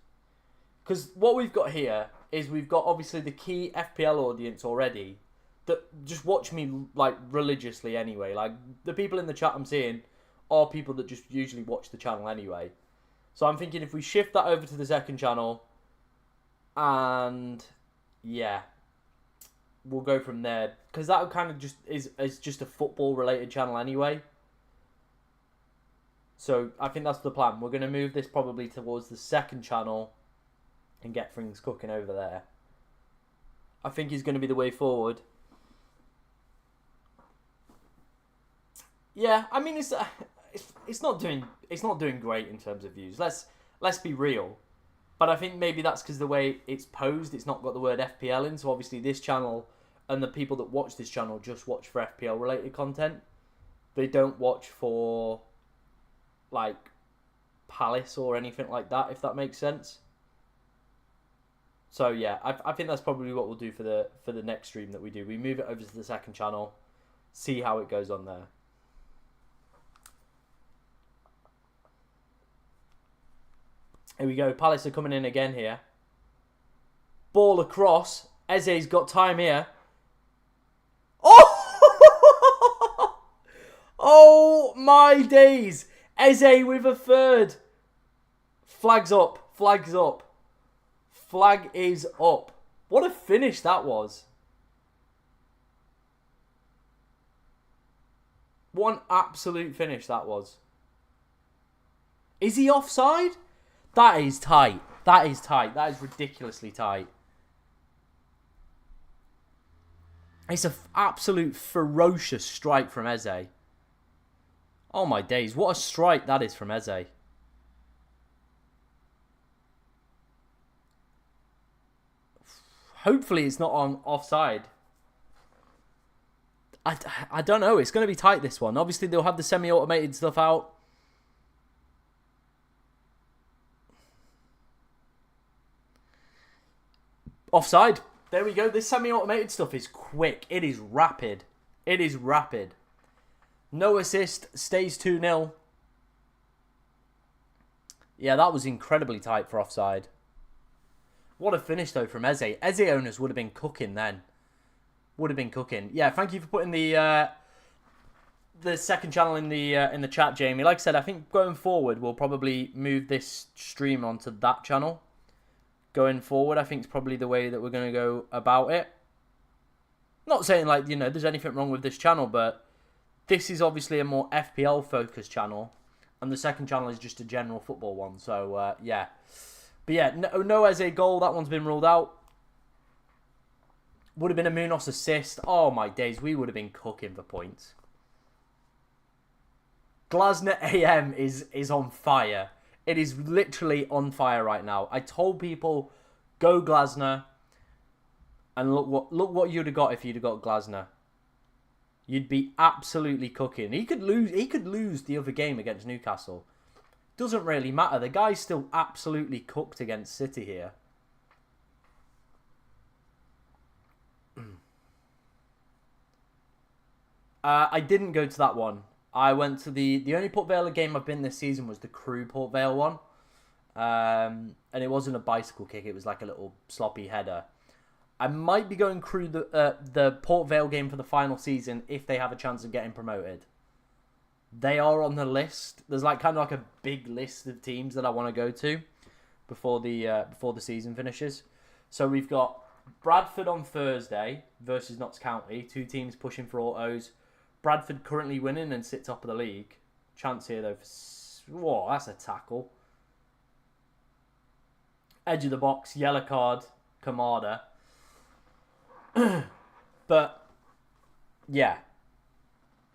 Because what we've got here is we've got obviously the key FPL audience already that just watch me like religiously anyway. Like the people in the chat I'm seeing are people that just usually watch the channel anyway. So I'm thinking if we shift that over to the second channel, and yeah, we'll go from there. Because that kind of just is just a football related channel anyway. So I think that's the plan. We're going to move this probably towards the second channel and get things cooking over there. I think is going to be the way forward. Yeah, I mean it's not doing great in terms of views. Let's be real. But I think maybe that's because the way it's posed, it's not got the word FPL in. So obviously this channel and the people that watch this channel just watch for FPL related content. They don't watch for like Palace or anything like that, if that makes sense. So yeah, I think that's probably what we'll do for the next stream that we do. We move it over to the second channel, see how it goes on there. Here we go. Palace are coming in again here. Ball across. Eze's got time here. Oh! Oh my days. Eze with a third. Flags up. Flags up. Flag is up. What a finish that was. What an absolute finish that was. Is he offside? That is tight. That is tight. That is ridiculously tight. It's an absolute ferocious strike from Eze. Oh my days. What a strike that is from Eze. Hopefully it's not on offside. I don't know. It's going to be tight, this one. Obviously, they'll have the semi-automated stuff out. Offside. There we go. This semi-automated stuff is quick. It is rapid. It is rapid. No assist. Stays 2-0. Yeah, that was incredibly tight for offside. What a finish, though, from Eze. Eze owners would have been cooking then. Would have been cooking. Yeah, thank you for putting the second channel in the chat, Jamie. Like I said, I think going forward, we'll probably move this stream onto that channel. Going forward, I think it's probably the way that we're going to go about it. Not saying, like, you know, there's anything wrong with this channel, but this is obviously a more FPL-focused channel. And the second channel is just a general football one. So, yeah. But, yeah, no Eze goal. That one's been ruled out. Would have been a Munoz assist. Oh, my days. We would have been cooking for points. Glasner AM is on fire. It is literally on fire right now. I told people, go Glasner. And look what you'd have got if you'd have got Glasner. You'd be absolutely cooking. He could lose the other game against Newcastle. Doesn't really matter. The guy's still absolutely cooked against City here. I didn't go to that one. I went to the only Port Vale game I've been this season was the Crew Port Vale one. And it wasn't a bicycle kick. It was like a little sloppy header. I might be going Crew the Port Vale game for the final season if they have a chance of getting promoted. They are on the list. There's like kind of like a big list of teams that I want to go to before the season finishes. So we've got Bradford on Thursday versus Notts County. Two teams pushing for autos. Bradford currently winning and sit top of the league. Chance here though. Whoa, that's a tackle. Edge of the box, yellow card, Kamada. But yeah,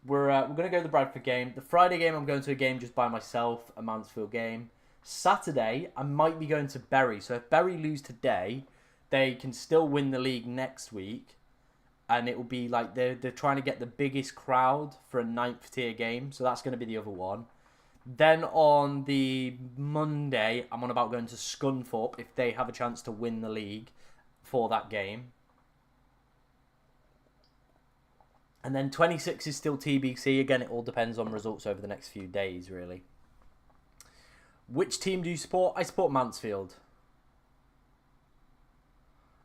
we're gonna go to the Bradford game. The Friday game, I'm going to a game just by myself, a Mansfield game. Saturday, I might be going to Bury. So if Bury lose today, they can still win the league next week. And it will be like they're trying to get the biggest crowd for a 9th tier game. So that's going to be the other one. Then on the Monday, I'm on about going to Scunthorpe if they have a chance to win the league for that game. And then 26 is still TBC. Again, it all depends on results over the next few days, really. Which team do you support? I support Mansfield.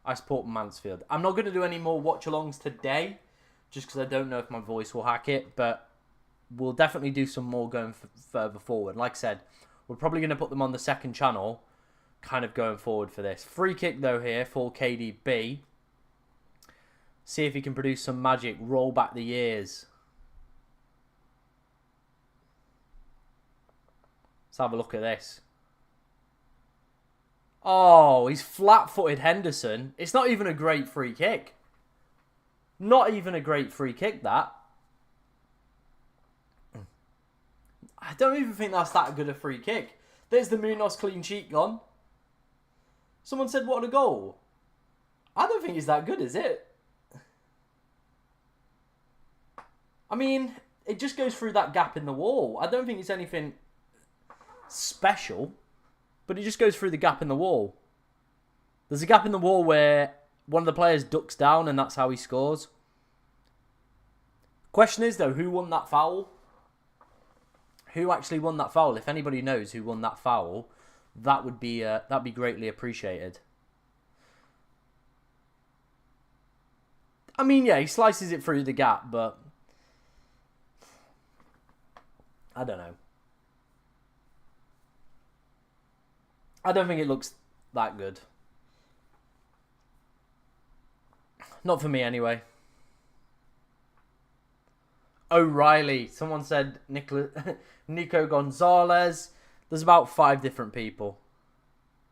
I support Mansfield. I'm not going to do any more watch-alongs today, just because I don't know if my voice will hack it, but we'll definitely do some more going further forward. Like I said, we're probably going to put them on the second channel, kind of going forward for this. Free kick, though, here for KDB. See if he can produce some magic. Roll back the years. Let's have a look at this. Oh, he's flat-footed Henderson. It's not even a great free kick. Not even a great free kick, that. I don't even think that's that good a free kick. There's the Munoz clean sheet gone. Someone said, what a goal. I don't think it's that good, is it? I mean, it just goes through that gap in the wall. I don't think it's anything special. But it just goes through the gap in the wall. There's a gap in the wall where one of the players ducks down and that's how he scores. Question is, though, who won that foul? Who actually won that foul? If anybody knows who won that foul, that'd be greatly appreciated. I mean, yeah, he slices it through the gap, but I don't know. I don't think it looks that good. Not for me, anyway. O'Reilly. Someone said Nico Gonzalez. There's about 5 different people.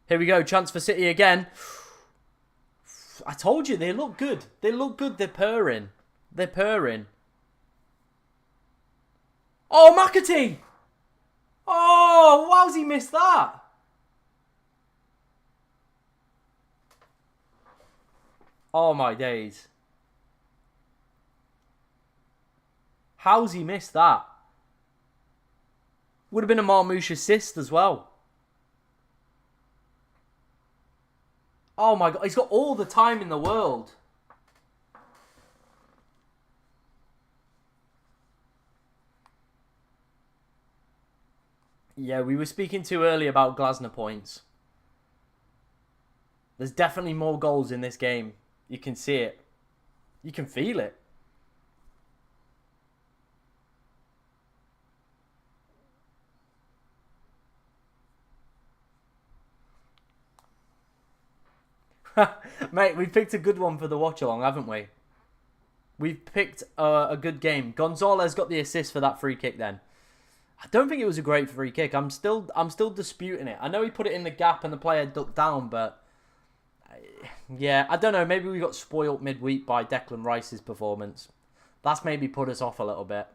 Here we go. Chance for City again. I told you, they look good. They look good. They're purring. They're purring. Oh, McAtee! Oh, how's he missed that? Oh, my days. How's he missed that? Would have been a Marmouche assist as well. Oh my god, he's got all the time in the world. Yeah, we were speaking too early about Glasner points. There's definitely more goals in this game. You can see it. You can feel it. Mate, we picked a good one for the watch-along, haven't we? We've picked a good game. Gonzalez got the assist for that free kick then. I don't think it was a great free kick. I'm still disputing it. I know he put it in the gap and the player ducked down, but yeah, I don't know. Maybe we got spoilt midweek by Declan Rice's performance. That's maybe put us off a little bit.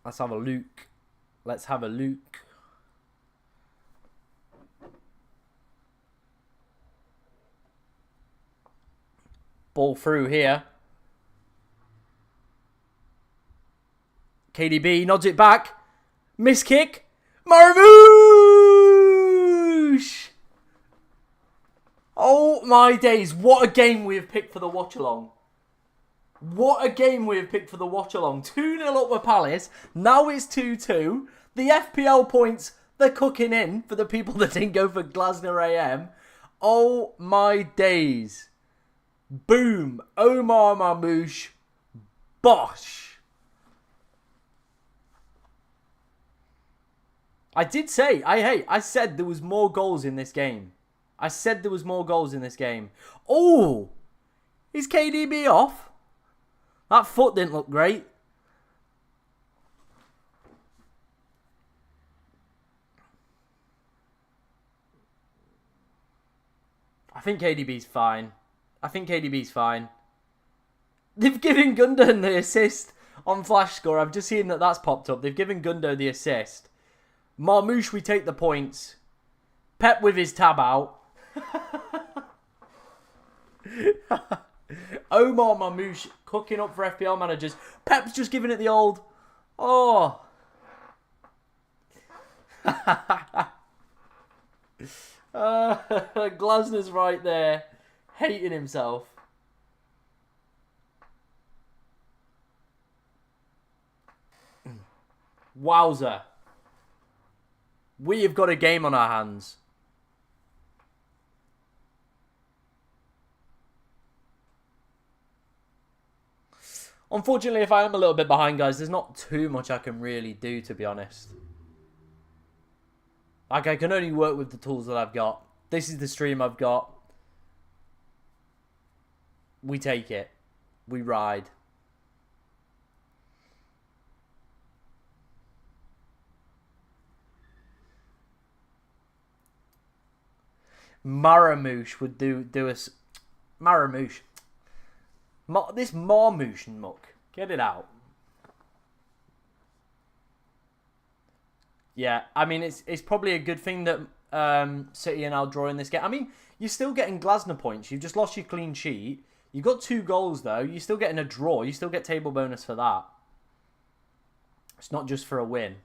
Let's have a look. Let's have a look. Ball through here. KDB nods it back. Miss kick. Marmouche! Oh my days. What a game we have picked for the watch-along. What a game we have picked for the watch-along. 2-0 up with Palace. Now it's 2-2. The FPL points, they're cooking in for the people that didn't go for Glasner AM. Oh my days. Boom. Omar Marmouche. Bosh. I did say, I said there was more goals in this game. I said there was more goals in this game. Oh, is KDB off? That foot didn't look great. I think KDB's fine. They've given Gundogan the assist on Flash Score. I've just seen that that's popped up. They've given Gundo the assist. Marmouche, we take the points. Pep with his tab out. Omar Marmouche cooking up for FPL managers. Pep's just giving it the old. Oh. Glasner's right there. Hating himself. Wowzer. We have got a game on our hands. Unfortunately, if I am a little bit behind, guys, there's not too much I can really do, to be honest. Like, I can only work with the tools that I've got. This is the stream I've got. We take it. We ride. Marmouche would do us. Marmouche. This Marmouche muck. Get it out. Yeah, I mean, it's probably a good thing that City are now drawing this game. I mean, you're still getting Glasner points. You've just lost your clean sheet. You got 2 goals, though. You're still getting a draw. You still get table bonus for that. It's not just for a win.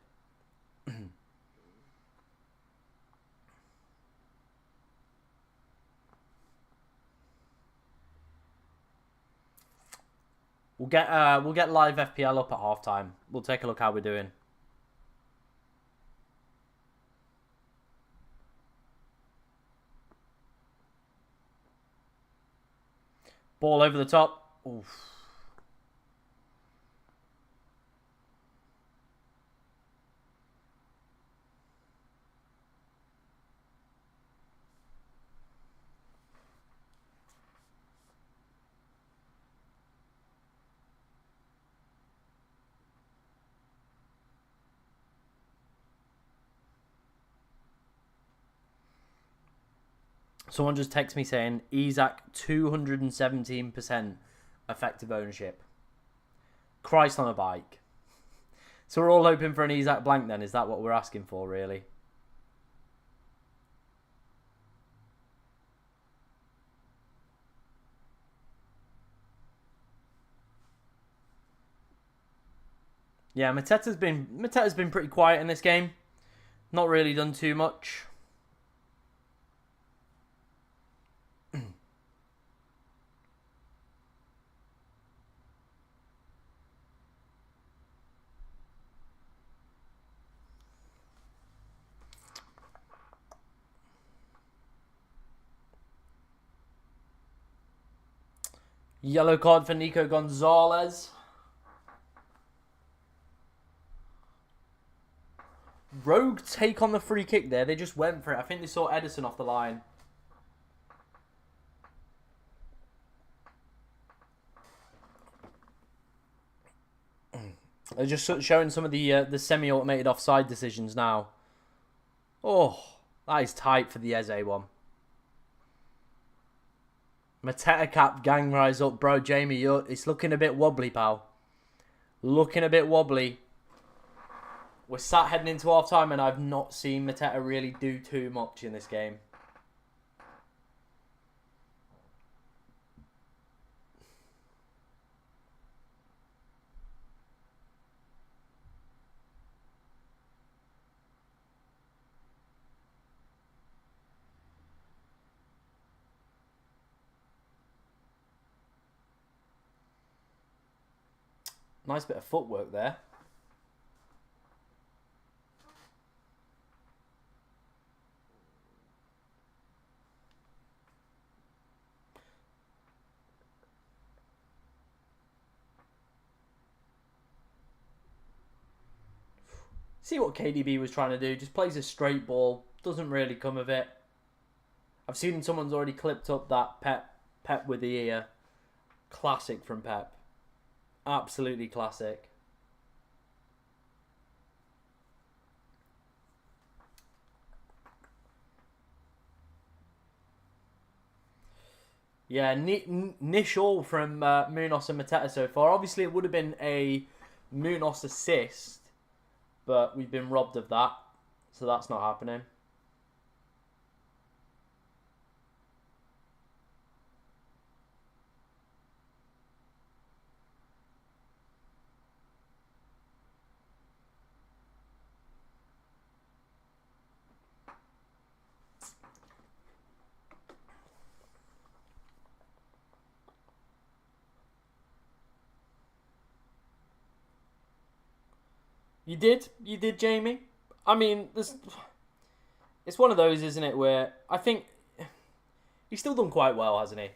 We'll get live FPL up at halftime. We'll take a look how we're doing. Ball over the top. Oof. Someone just texted me saying, Isaac, 217% effective ownership. Christ on a bike. So we're all hoping for an Isak blank then. Is that what we're asking for, really? Yeah, Mateta's been pretty quiet in this game. Not really done too much. Yellow card for Nico Gonzalez. Rogue take on the free kick there. They just went for it. I think they saw Edison off the line. They're just showing some of the semi-automated offside decisions now. Oh, that is tight for the Eze one. Mateta cap, gang rise up. Bro, Jamie, it's looking a bit wobbly, pal. Looking a bit wobbly. We're sat heading into half time and I've not seen Mateta really do too much in this game. Nice bit of footwork there. See what KDB was trying to do. Just plays a straight ball. Doesn't really come of it. I've seen someone's already clipped up that Pep with the ear. Classic from Pep. Absolutely classic. Yeah, nish all from Munoz and Mateta so far. Obviously, it would have been a Munoz assist, but we've been robbed of that, so that's not happening. You did, Jamie. I mean, it's one of those, isn't it, where I think he's still done quite well, hasn't he?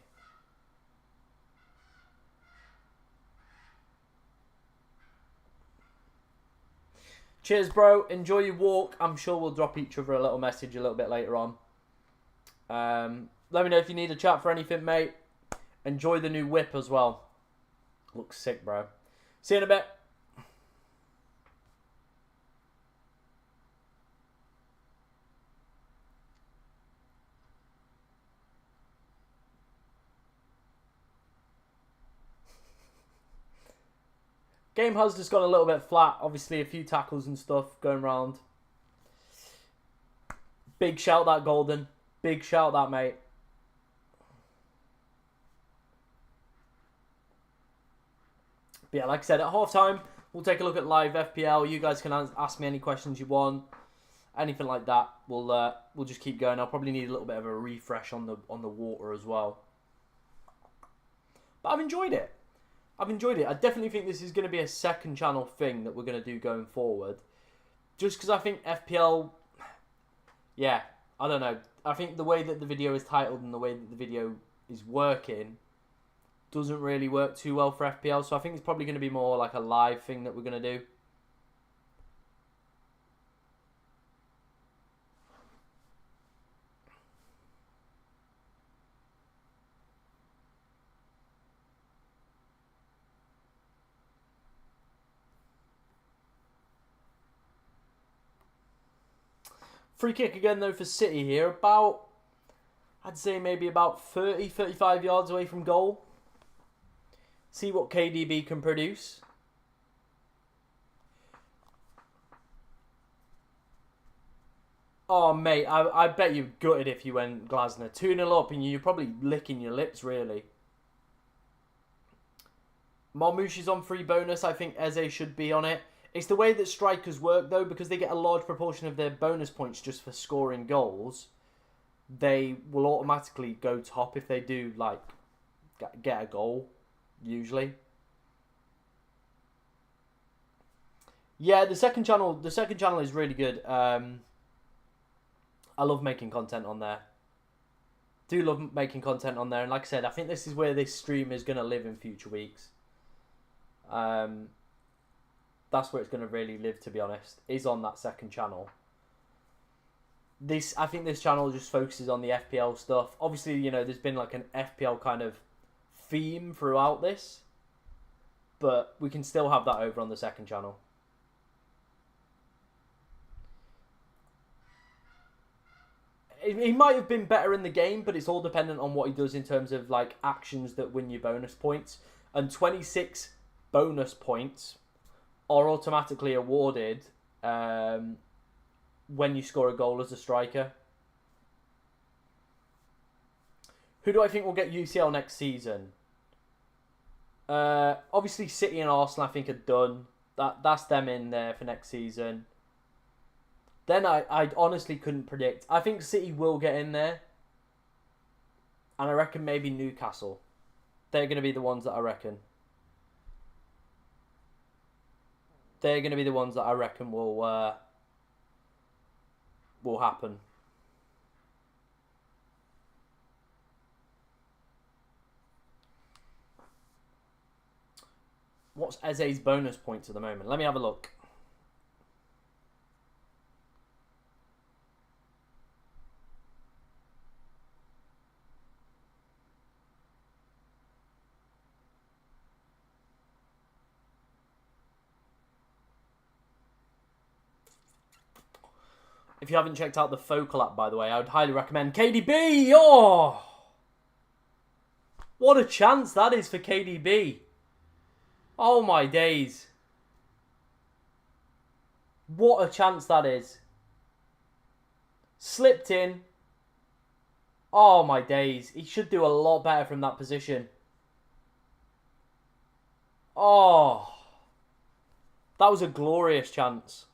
Cheers, bro. Enjoy your walk. I'm sure we'll drop each other a little message a little bit later on. Let me know if you need a chat for anything, mate. Enjoy the new whip as well. Looks sick, bro. See you in a bit. Game has just gone a little bit flat. Obviously, a few tackles and stuff going around. Big shout that, Golden. Big shout that, mate. But yeah, like I said, at half-time, we'll take a look at live FPL. You guys can ask me any questions you want. Anything like that. We'll just keep going. I'll probably need a little bit of a refresh on the water as well. But I've enjoyed it. I definitely think this is going to be a second channel thing that we're going to do going forward. Just because I think FPL... Yeah, I don't know. I think the way that the video is titled and the way that the video is working doesn't really work too well for FPL. So I think it's probably going to be more like a live thing that we're going to do. Free kick again, though, for City here. About, I'd say maybe about 30, 35 yards away from goal. See what KDB can produce. Oh, mate, I bet you're gutted if you went Glasner. 2-0 up and you're probably licking your lips, really. Marmouche is on free bonus. I think Eze should be on it. It's the way that strikers work, though, because they get a large proportion of their bonus points just for scoring goals. They will automatically go top if they do, like, get a goal, usually. Yeah, the second channel is really good. I love making content on there. Do love making content on there, and like I said, I think this is where this stream is going to live in future weeks. That's where it's going to really live, to be honest, is on that second channel. I think this channel just focuses on the FPL stuff. Obviously, you know, there's been like an FPL kind of theme throughout this, but we can still have that over on the second channel. He might have been better in the game, but it's all dependent on what he does in terms of like actions that win you bonus points. And 26 bonus points are automatically awarded when you score a goal as a striker. Who do I think will get UCL next season? Obviously City and Arsenal I think are done. That's them in there for next season. Then I honestly couldn't predict. I think City will get in there. And I reckon maybe Newcastle. They're going to be the ones that I reckon. They're going to be the ones that I reckon will happen. What's Eze's bonus points at the moment? Let me have a look. If you haven't checked out the Focal app, by the way, I would highly recommend KDB. Oh, what a chance that is for KDB. Oh my days. What a chance that is. Slipped in. Oh my days. He should do a lot better from that position. Oh. That was a glorious chance.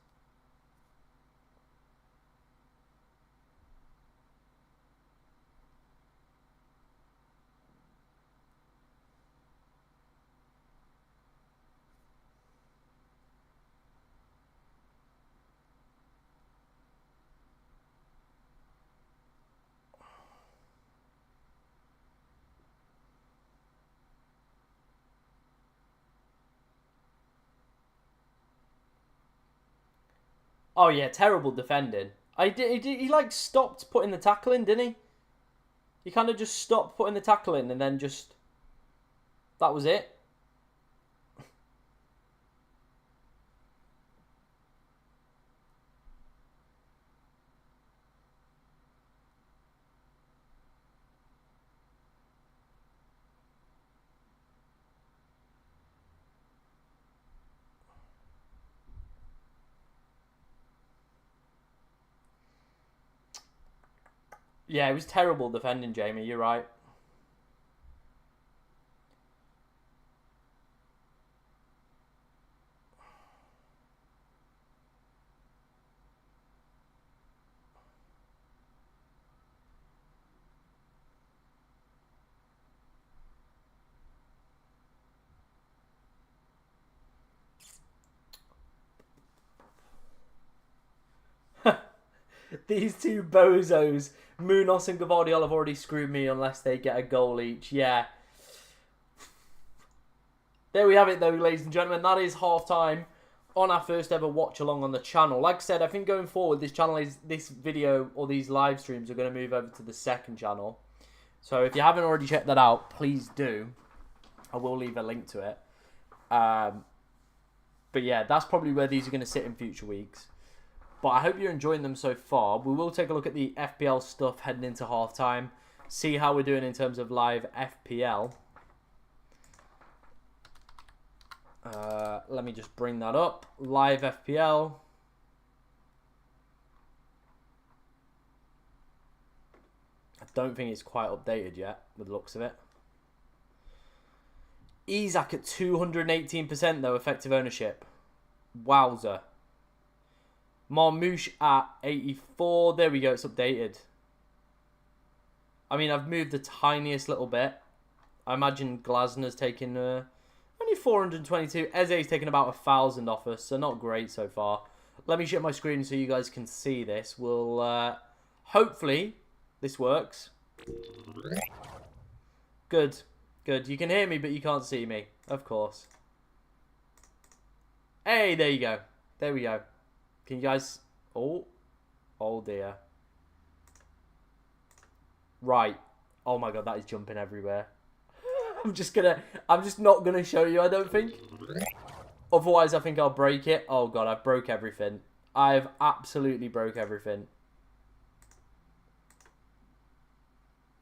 Oh yeah, terrible defending. He like stopped putting the tackle in, didn't he? He kind of just stopped putting the tackle in and then just... That was it. Yeah, it was terrible defending, Jamie. You're right. These two bozos, Munoz and Gvardiol, have already screwed me unless they get a goal each. Yeah. There we have it, though, ladies and gentlemen. That is half-time on our first ever watch-along on the channel. Like I said, I think going forward, this video or these live streams are going to move over to the second channel. So if you haven't already checked that out, please do. I will leave a link to it. But yeah, that's probably where these are going to sit in future weeks. But I hope you're enjoying them so far. We will take a look at the FPL stuff heading into half-time. See how we're doing in terms of live FPL. Let me just bring that up. Live FPL. don't think it's quite updated yet, with the looks of it. Isak at 218% though, effective ownership. Wowzer. Marmouche at 84. There we go, it's updated. I mean, I've moved the tiniest little bit. I imagine Glasner's taken only 422. Eze's taken about 1,000 off us, so not great so far. Let me share my screen so you guys can see this. We'll, hopefully, this works. Good. Good. You can hear me, but you can't see me. Of course. Hey, there you go. There we go. Can you guys... Oh. Oh, dear. Right. Oh, my God. That is jumping everywhere. I'm just not going to show you, I don't think. Otherwise, I think I'll break it. Oh, God. I broke everything. I've absolutely broke everything.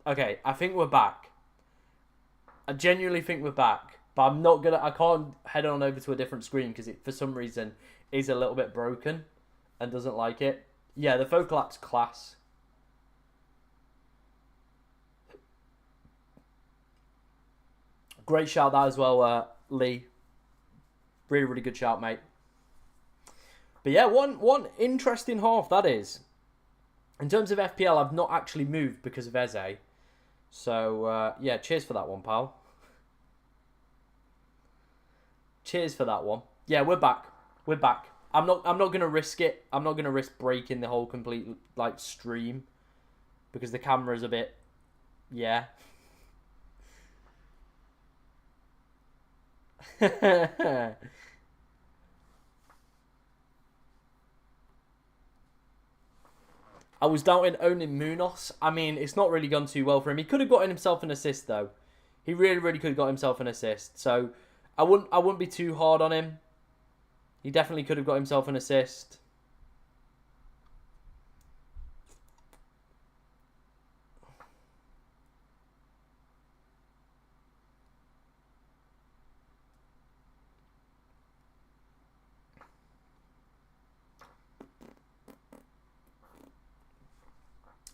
Okay. I think we're back. I genuinely think we're back, but I'm not gonna. I can't head on over to a different screen because it, for some reason, is a little bit broken and doesn't like it. Yeah, the focal app's class. Great shout that as well, Lee. Really, really good shout, mate. But yeah, one interesting half that is. In terms of FPL, I've not actually moved because of Eze. So, yeah, cheers for that one, pal. Cheers for that one. Yeah, we're back. We're back. I'm not going to risk it. I'm not going to risk breaking the whole complete, like, stream. Because the camera's a bit... Yeah. I was doubting owning Munoz. I mean, it's not really gone too well for him. He could have gotten himself an assist, though. He really, really could have got himself an assist. So, I wouldn't be too hard on him. He definitely could have got himself an assist.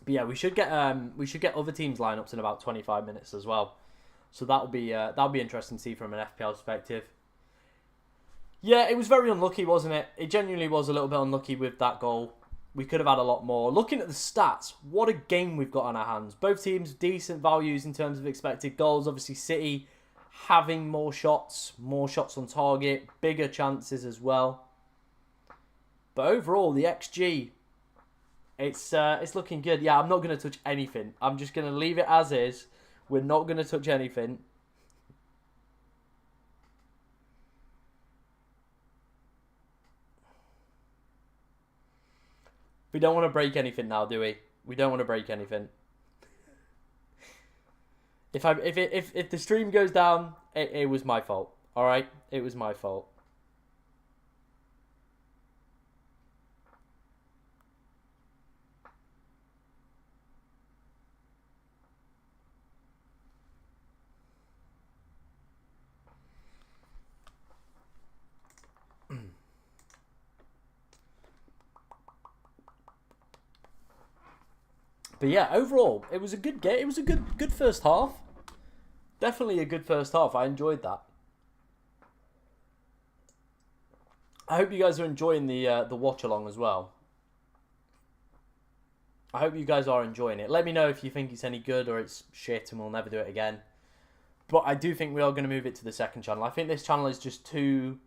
But yeah, we should get other teams' lineups in about 25 minutes as well. So that'll be interesting to see from an FPL perspective. Yeah, it was very unlucky, wasn't it? It genuinely was a little bit unlucky with that goal. We could have had a lot more. Looking at the stats, what a game we've got on our hands. Both teams decent values in terms of expected goals. Obviously, City having more shots on target, bigger chances as well. But overall, the XG. It's looking good. Yeah, I'm not going to touch anything. I'm just going to leave it as is. We're not going to touch anything. We don't want to break anything now, do we? We don't want to break anything. If the stream goes down, it was my fault. All right, it was my fault. But yeah, overall, it was a good game. It was a good first half. Definitely a good first half. I enjoyed that. I hope you guys are enjoying the watch along as well. I hope you guys are enjoying it. Let me know if you think it's any good or it's shit and we'll never do it again. But I do think we are going to move it to the second channel. I think this channel is just too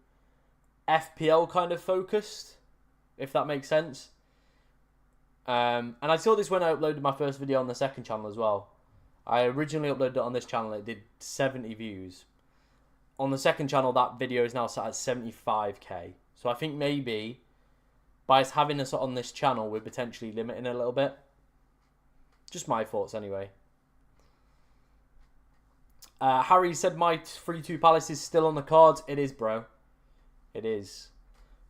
FPL kind of focused, if that makes sense. And I saw this when I uploaded my first video on the second channel as well. I originally uploaded it on this channel. It did 70 views. On the second channel, that video is now set at 75k. So I think maybe by us having us on this channel, we're potentially limiting it a little bit. Just my thoughts anyway. Harry said my 3-2 Palace is still on the cards. It is, bro. It is.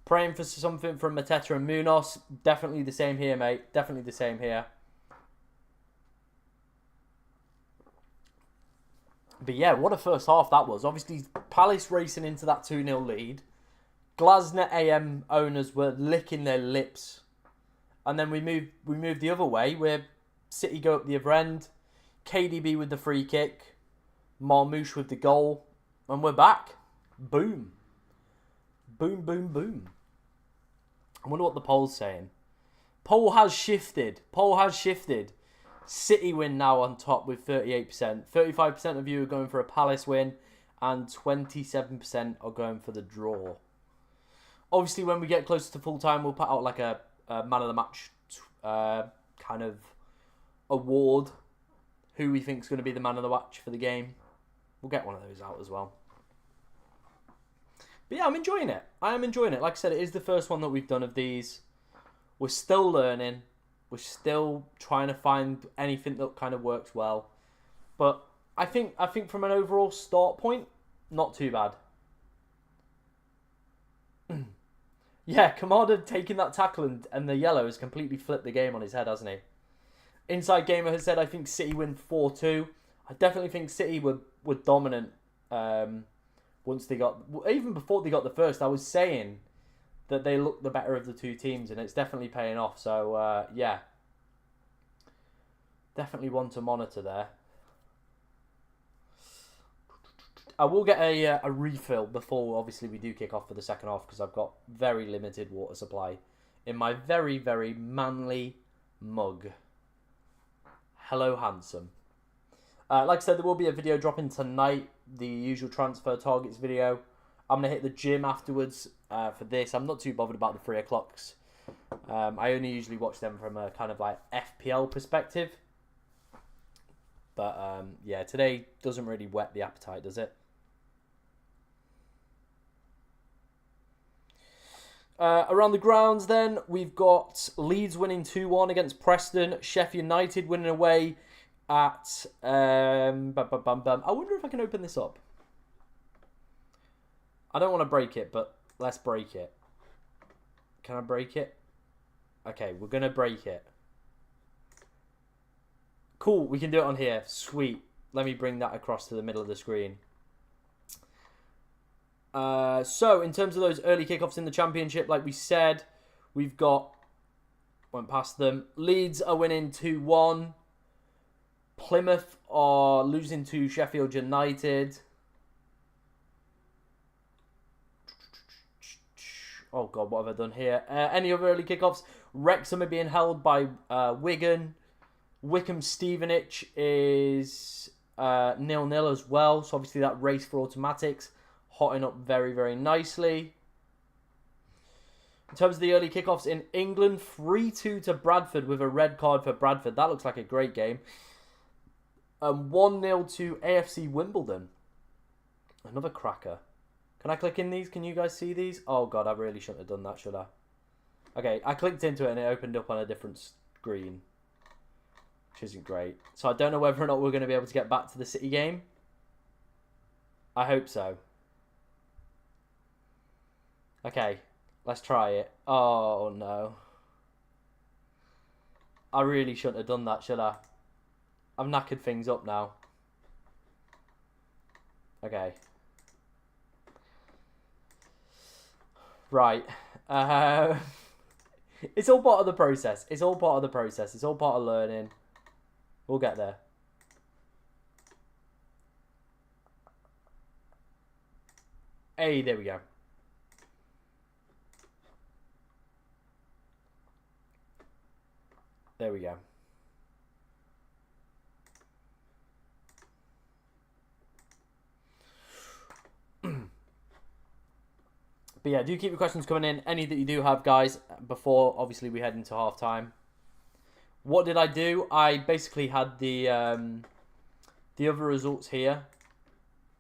Praying for something from Mateta and Munoz. Definitely the same here, mate. Definitely the same here. But yeah, what a first half that was. Obviously, Palace racing into that 2-0 lead. Glasner AM owners were licking their lips. And then we moved the other way, where City go up the other end. KDB with the free kick. Marmouche with the goal. And we're back. Boom. Boom, boom, boom. I wonder what the poll's saying. Poll has shifted. Poll has shifted. City win now on top with 38%. 35% of you are going for a Palace win. And 27% are going for the draw. Obviously, when we get closer to full time, we'll put out like a man of the match kind of award. Who we think is going to be the man of the match for the game. We'll get one of those out as well. But yeah, I'm enjoying it. I am enjoying it. Like I said, it is the first one that we've done of these. We're still learning. We're still trying to find anything that kind of works well. But I think from an overall start point, not too bad. Yeah, Kamada taking that tackle and the yellow has completely flipped the game on his head, hasn't he? Inside Gamer has said, I think City win 4-2. I definitely think City were dominant once they got... Even before they got the first, I was saying that they looked the better of the two teams, and it's definitely paying off. So, yeah. Definitely one to monitor there. I will get a refill before, obviously, we do kick off for the second half, because I've got very limited water supply in my very, very manly mug. Hello, handsome. Like I said, there will be a video dropping tonight, the usual transfer targets video. I'm going to hit the gym afterwards for this. I'm not too bothered about the 3 o'clocks. I only usually watch them from a kind of like FPL perspective. But yeah, today doesn't really whet the appetite, does it? Around the grounds then, we've got Leeds winning 2-1 against Preston. Sheffield United winning away at... I wonder if I can open this up. I don't want to break it, but let's break it. Can I break it? Okay, we're going to break it. Cool, we can do it on here. Sweet. Let me bring that across to the middle of the screen. So, in terms of those early kickoffs in the Championship, like we said, we've got... Went past them. Leeds are winning 2-1. Plymouth are losing to Sheffield United. Oh, God, what have I done here? Any other early kickoffs? Wrexham are being held by Wigan. Wycombe Stevenage is 0-0 as well. So, obviously, that race for automatics hotting up very, very nicely. In terms of the early kickoffs in England, 3-2 to Bradford with a red card for Bradford. That looks like a great game. 1-0 to AFC Wimbledon. Another cracker. Can I click in these? Can you guys see these? Oh, God, I really shouldn't have done that, should I? Okay, I clicked into it and it opened up on a different screen, which isn't great. So I don't know whether or not we're going to be able to get back to the City game. I hope so. Okay, let's try it. Oh, no. I really shouldn't have done that, should I? I've knackered things up now. Okay. Right. It's all part of the process. It's all part of the process. It's all part of learning. We'll get there. Hey, there we go. There we go. But yeah, do keep your questions coming in. Any that you do have, guys, before obviously we head into half time. What did I do? I basically had the other results here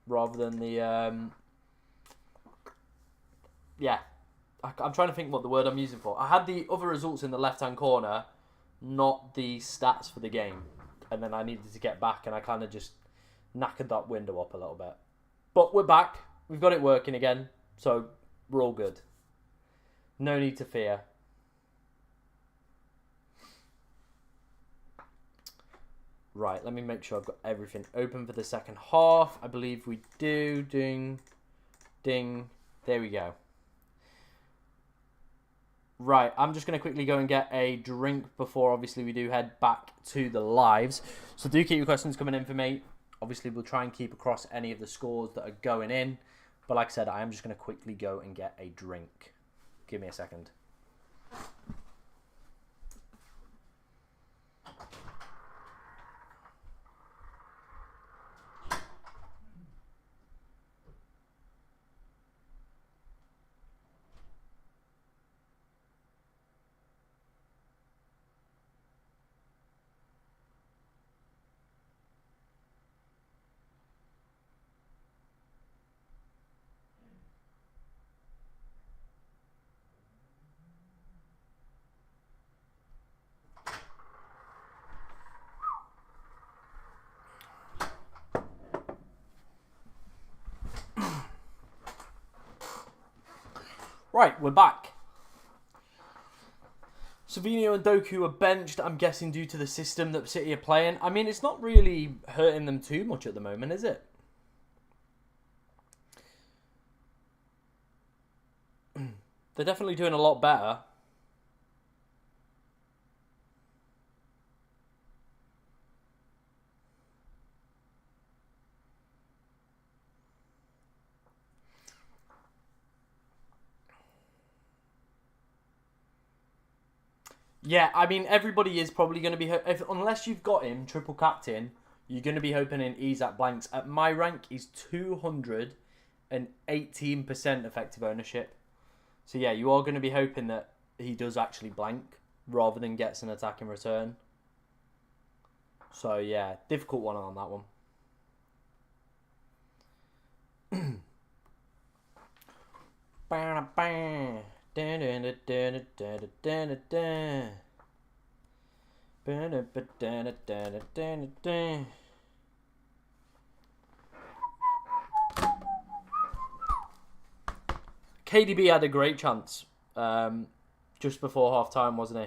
rather than the yeah. I'm trying to think what the word I'm using for. I had the other results in the left-hand corner, not the stats for the game. And then I needed to get back, and I kind of just knackered that window up a little bit. But we're back. We've got it working again. So we're all good. No need to fear. Right, let me make sure I've got everything open for the second half. I believe we do. Ding. Ding. There we go. Right, I'm just going to quickly go and get a drink before, obviously, we do head back to the lives. So do keep your questions coming in for me. Obviously, we'll try and keep across any of the scores that are going in. But like I said, I am just going to quickly go and get a drink. Give me a second. Right, we're back. Savinho and Doku are benched, I'm guessing, due to the system that City are playing. I mean, it's not really hurting them too much at the moment, is it? They're definitely doing a lot better. Yeah, I mean, everybody is probably going to be... unless you've got him, triple captain, you're going to be hoping in Isaac blanks. At my rank, he's 218% effective ownership. So yeah, you are going to be hoping that he does actually blank rather than gets an attack in return. So yeah, difficult one on that one. KDB had a great chance just before half time, wasn't he?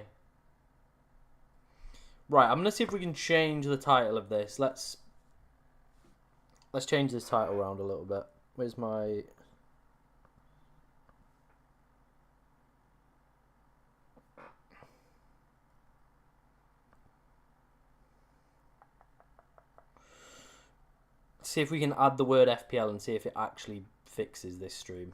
Right, I'm gonna see if we can change the title of this. Let's change this title around a little bit. Where's my... see if we can add the word FPL and see if it actually fixes this stream.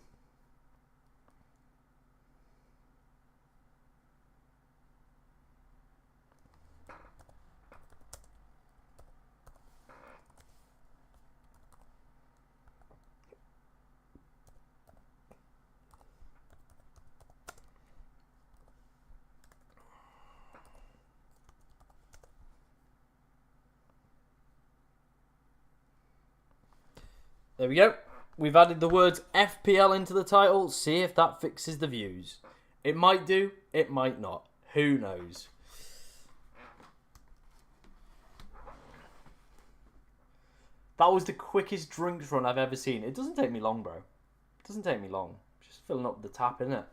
There we go. We've added the words FPL into the title. See if that fixes the views. It might do. It might not. Who knows? That was the quickest drinks run I've ever seen. It doesn't take me long, bro. It doesn't take me long. Just filling up the tap, innit?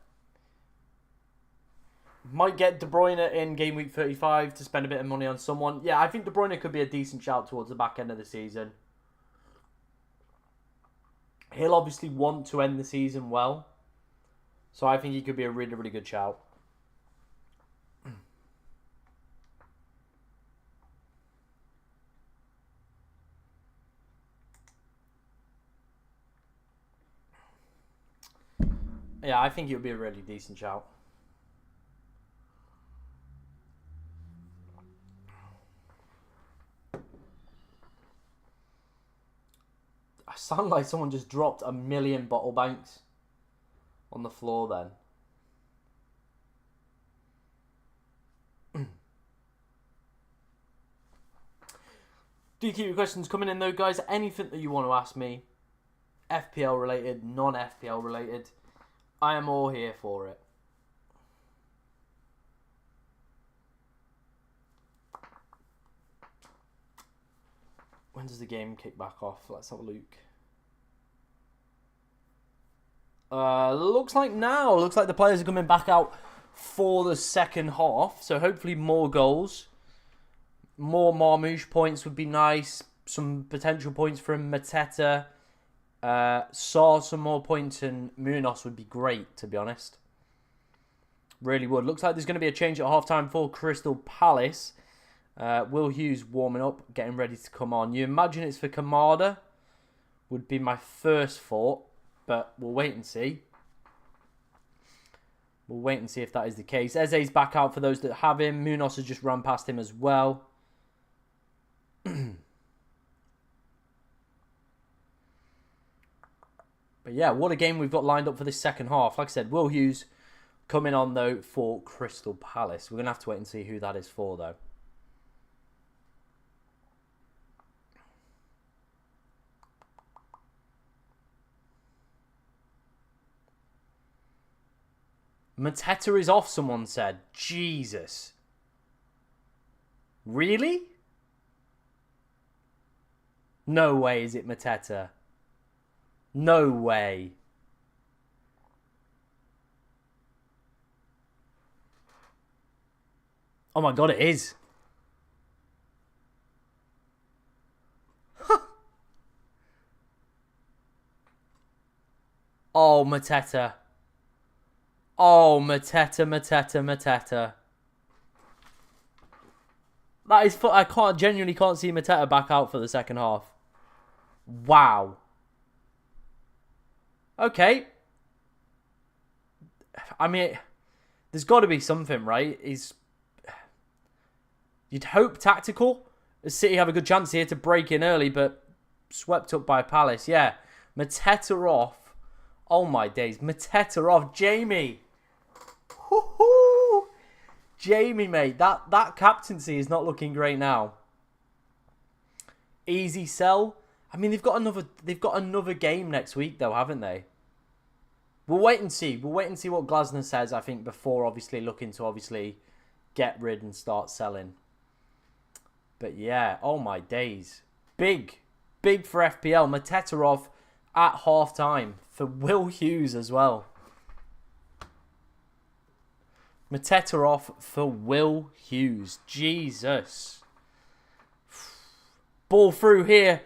Might get De Bruyne in game week 35 to spend a bit of money on someone. Yeah, I think De Bruyne could be a decent shout towards the back end of the season. He'll obviously want to end the season well. So I think he could be a really, really good shout. Yeah, I think he would be a really decent shout. I sound like someone just dropped 1 million bottle banks on the floor then. Do keep your questions coming in though, guys. Anything that you want to ask me, FPL related, non-FPL related, I am all here for it. When does the game kick back off? Let's have a look. Looks like now. Looks like the players are coming back out for the second half. So hopefully more goals. More Marmouche points would be nice. Some potential points from Mateta. Saw some more points, and Munoz would be great, to be honest. Really would. Looks like there's going to be a change at half-time for Crystal Palace. Will Hughes warming up, getting ready to come on. You imagine it's for Kamada? Would be my first thought, but we'll wait and see. We'll wait and see if that is the case. Eze's back out for those that have him. Munoz has just run past him as well. But yeah, what a game we've got lined up for this second half. Like I said, Will Hughes coming on, though, for Crystal Palace. We're going to have to wait and see who that is for, though. Mateta is off, someone said. Jesus. Really? No way is it Mateta. No way. Oh my god, it is. Oh, Mateta. Oh, Mateta. That is... I genuinely can't see Mateta back out for the second half. Wow. Okay. I mean, there's got to be something, right? You'd hope tactical. City have a good chance here to break in early, but swept up by Palace. Yeah. Mateta off. Oh my days. Mateta off. Jamie. Woohoo! Jamie, mate. That captaincy is not looking great now. Easy sell. I mean, they've got another game next week, though, haven't they? We'll wait and see. We'll wait and see what Glasner says, I think, before obviously looking to get rid and start selling. But yeah, oh my days. Big for FPL. Mateta off at half-time for Will Hughes as well. Mateta off for Will Hughes. Jesus. Ball through here.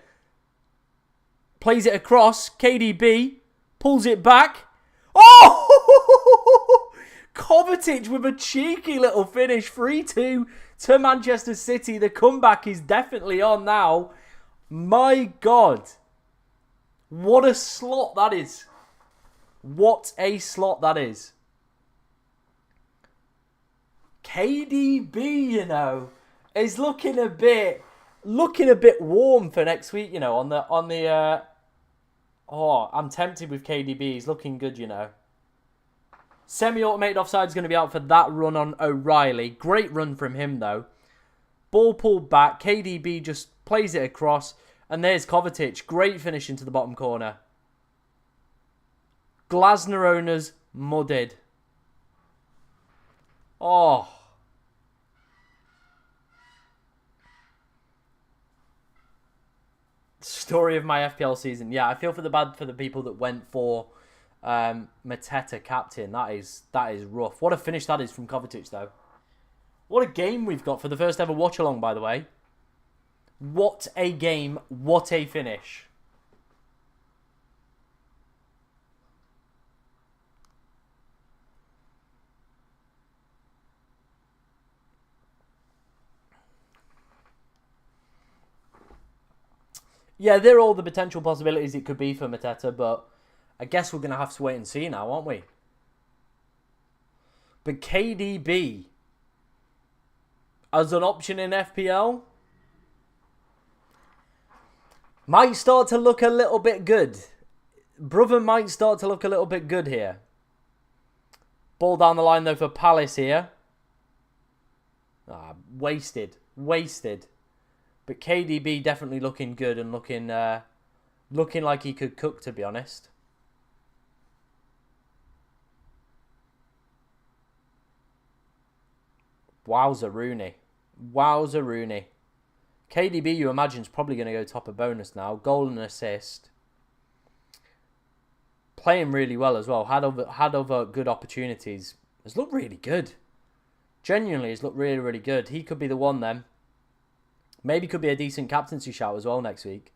Plays it across. KDB pulls it back. Oh! Kovacic with a cheeky little finish. 3-2 to Manchester City. The comeback is definitely on now. My God. What a slot that is. What a slot that is. KDB, you know, is looking a bit warm for next week, you know, oh, I'm tempted with KDB. He's looking good, you know. Semi-automated offside is going to be out for that run on O'Reilly. Great run from him, though. Ball pulled back. KDB just plays it across. And there's Kovacic. Great finish into the bottom corner. Glasner owners mudded. Oh. Story of my FPL season. Yeah, I feel for the people that went for Mateta captain. That is rough. What a finish that is from Kovacic, though. What a game we've got for the first ever watch-along, by the way. What a game. What a finish. Yeah, they're all the potential possibilities it could be for Mateta, but I guess we're going to have to wait and see now, aren't we? But KDB as an option in FPL might start to look a little bit good. Brother might start to look a little bit good here. Ball down the line, though, for Palace here. Wasted. But KDB definitely looking good and looking like he could cook, to be honest. Wowza Rooney. KDB, you imagine, is probably going to go top of bonus now. Goal and assist. Playing really well as well. Had other good opportunities. Has looked really good. Genuinely, has looked really, really good. He could be the one then. Maybe could be a decent captaincy shout as well next week.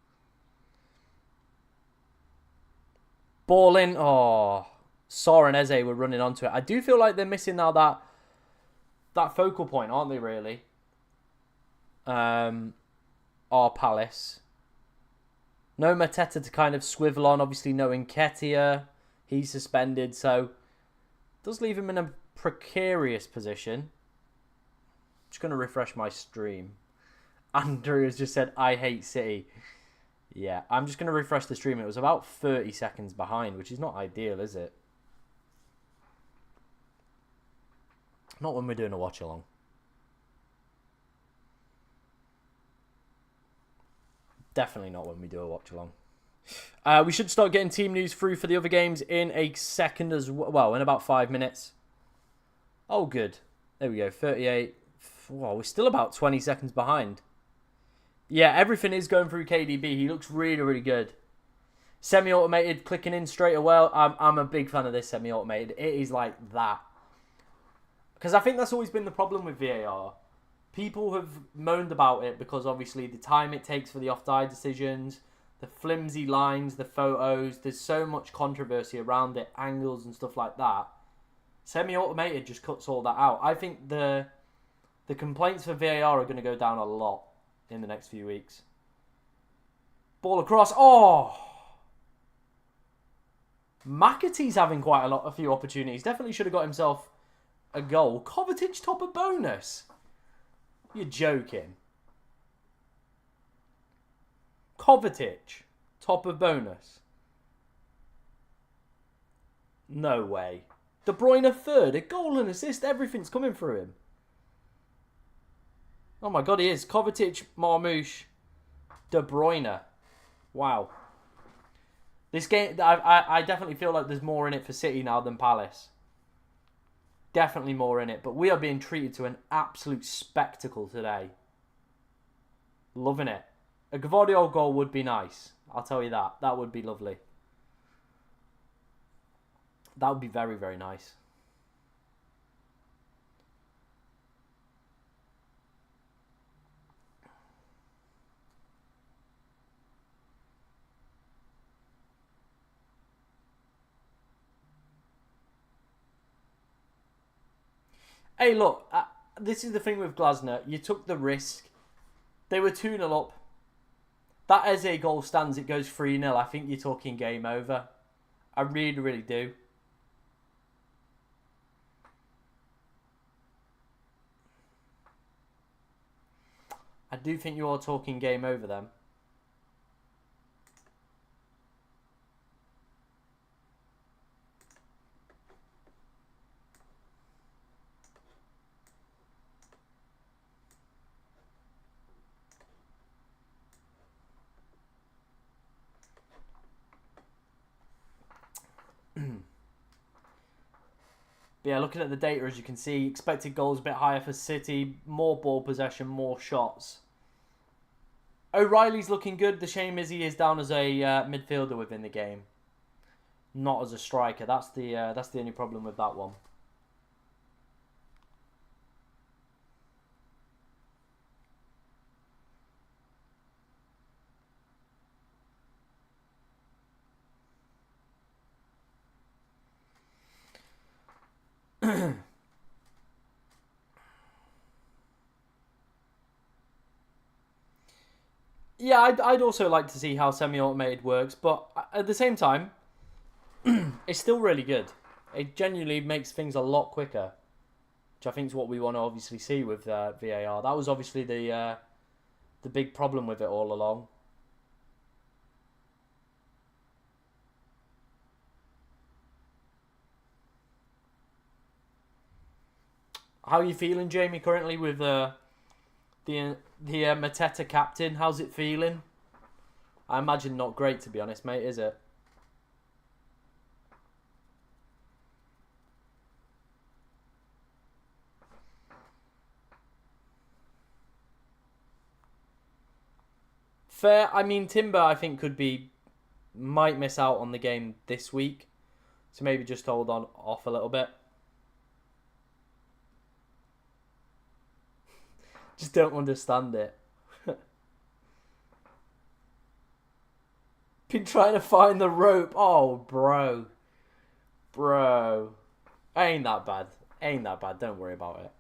Ball in. Oh. Saw and Eze were running onto it. I do feel like they're missing now that focal point, aren't they, really? Our Palace. No Mateta to kind of swivel on. Obviously, no Nketiah. He's suspended, so does leave him in a precarious position. Just going to refresh my stream. Andrew has just said, I hate City. Yeah, I'm just going to refresh the stream. It was about 30 seconds behind, which is not ideal, is it? Not when we're doing a watch-along. Definitely not when we do a watch-along. We should start getting team news through for the other games in a second as well. Well, in about 5 minutes. Oh, good. There we go. 38. Wow, we're still about 20 seconds behind. Yeah, everything is going through KDB. He looks really, really good. Semi-automated, clicking in straight away. I'm a big fan of this semi-automated. It is like that. Because I think that's always been the problem with VAR. People have moaned about it because obviously the time it takes for the offside decisions, the flimsy lines, the photos, there's so much controversy around it, angles and stuff like that. Semi-automated just cuts all that out. I think the complaints for VAR are going to go down a lot in the next few weeks. Ball across. Oh! McAtee's having quite a few opportunities. Definitely should have got himself a goal. Kovacic top of bonus. You're joking. Kovacic top of bonus. No way. De Bruyne third. A goal and assist. Everything's coming through him. Oh my god, he is. Kovacic, Marmoush, De Bruyne. Wow. This game, I definitely feel like there's more in it for City now than Palace. Definitely more in it. But we are being treated to an absolute spectacle today. Loving it. A Gvardiol goal would be nice. I'll tell you that. That would be lovely. That would be very, very nice. Hey, look, this is the thing with Glasner. You took the risk. They were 2-0 up. That Eze goal stands, it goes 3-0. I think you're talking game over. I really, really do. I do think you are talking game over then. But yeah, looking at the data, as you can see, expected goals a bit higher for City, more ball possession, more shots. O'Reilly's looking good. The shame is he is down as a midfielder within the game, not as a striker. That's the only problem with that one. Yeah, I'd also like to see how semi-automated works, but at the same time, it's still really good. It genuinely makes things a lot quicker, which I think is what we want to obviously see with VAR. That was obviously the big problem with it all along. How are you feeling, Jamie, currently with the Mateta captain? How's it feeling? I imagine not great, to be honest, mate, is it? Fair. I mean, Timber, I think, might miss out on the game this week. So maybe just hold on off a little bit. Just don't understand it. Been trying to find the rope. Oh, bro. Bro. Ain't that bad. Ain't that bad. Don't worry about it.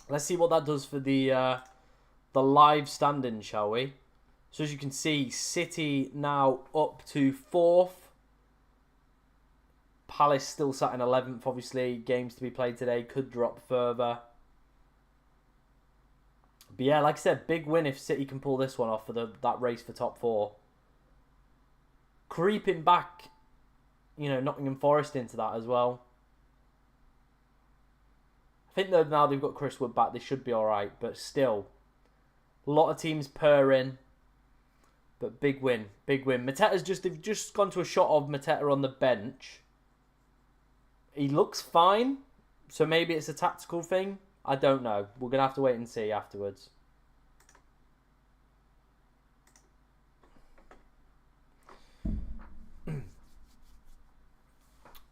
Let's see what that does for the live standing, shall we? So as you can see, City now up to 4th. Palace still sat in 11th, obviously. Games to be played today. Could drop further. But yeah, like I said, big win if City can pull this one off for that race for top 4. Creeping back, you know, Nottingham Forest into that as well. I think that now they've got Chris Wood back, they should be alright. But still, a lot of teams purring. But big win. Big win. They've just gone to a shot of Mateta on the bench. He looks fine. So maybe it's a tactical thing. I don't know. We're going to have to wait and see afterwards.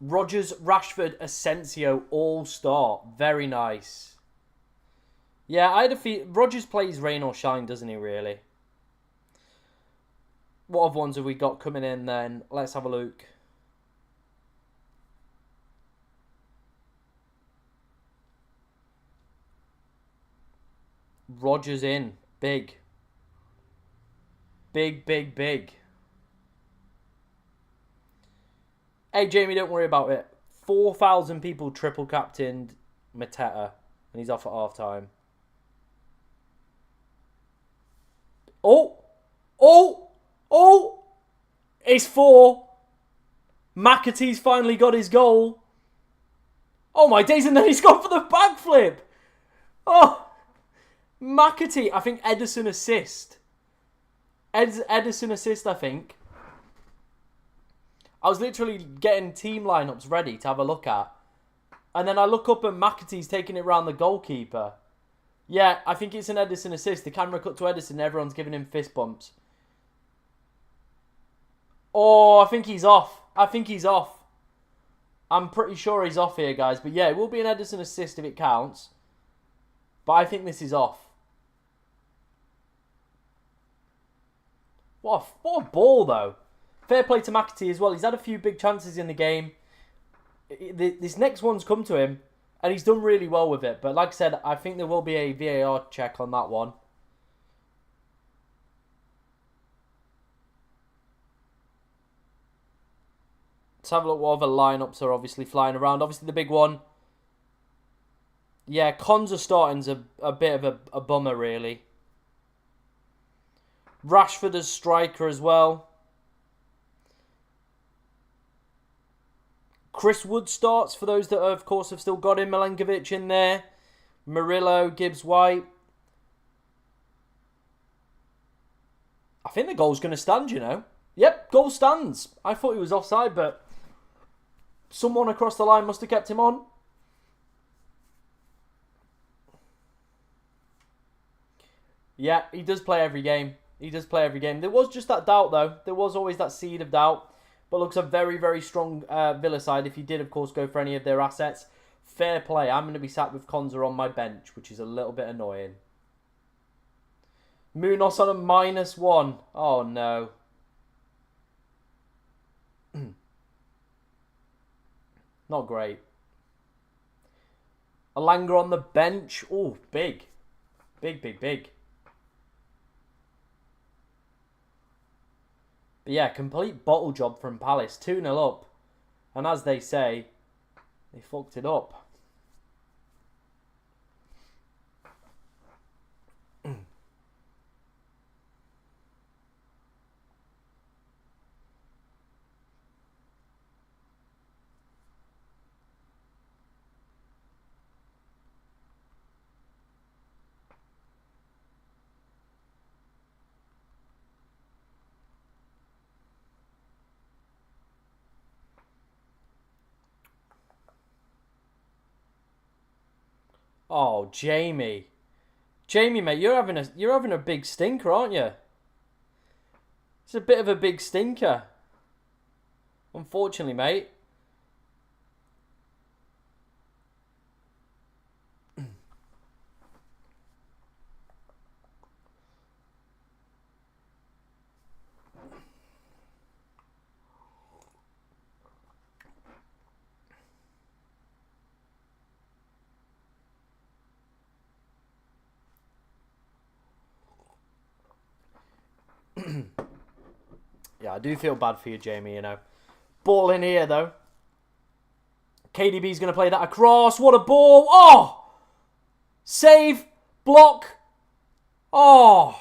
Rodgers, Rashford, Asensio, all start. Very nice. Yeah, I had a feel. Rodgers plays rain or shine, doesn't he, really? What other ones have we got coming in then? Let's have a look. Rodgers in. Big. Big, big, big. Hey, Jamie, don't worry about it. 4,000 people triple captained Mateta, and he's off at half-time. Oh! Oh! Oh! It's 4. McAtee's finally got his goal. Oh, my days, and then he's gone for the backflip. Oh! McAtee, I think Ederson assist. Ederson assist, I think. I was literally getting team lineups ready to have a look at. And then I look up and McAtee's taking it round the goalkeeper. Yeah, I think it's an Ederson assist. The camera cut to Ederson and everyone's giving him fist bumps. Oh, I think he's off. I think he's off. I'm pretty sure he's off here, guys. But yeah, it will be an Ederson assist if it counts. But I think this is off. What a ball, though. Fair play to McAtee as well. He's had a few big chances in the game. This next one's come to him, and he's done really well with it. But like I said, I think there will be a VAR check on that one. Let's have a look what other lineups are obviously flying around. Obviously, the big one. Yeah, Konza starting's a bit of a bummer, really. Rashford as striker as well. Chris Wood starts for those that, of course, have still got him. Milenkovic in there. Murillo, Gibbs-White. I think the goal's going to stand, you know. Yep, goal stands. I thought he was offside, but someone across the line must have kept him on. Yeah, he does play every game. He does play every game. There was just that doubt, though. There was always that seed of doubt. But looks a very, very strong Villa side. If you did, of course, go for any of their assets. Fair play. I'm going to be sat with Konza on my bench, which is a little bit annoying. Munoz on a -1. Oh, no. Not great. Alanga on the bench. Oh, big. Big, big, big. But yeah, complete bottle job from Palace. 2-0 up. And as they say, they fucked it up. Oh, Jamie. Jamie, mate, you're having a big stinker, aren't you? It's a bit of a big stinker. Unfortunately, mate. Yeah, I do feel bad for you, Jamie, you know. Ball in here, though. KDB's going to play that across. What a ball. Oh! Save. Block. Oh!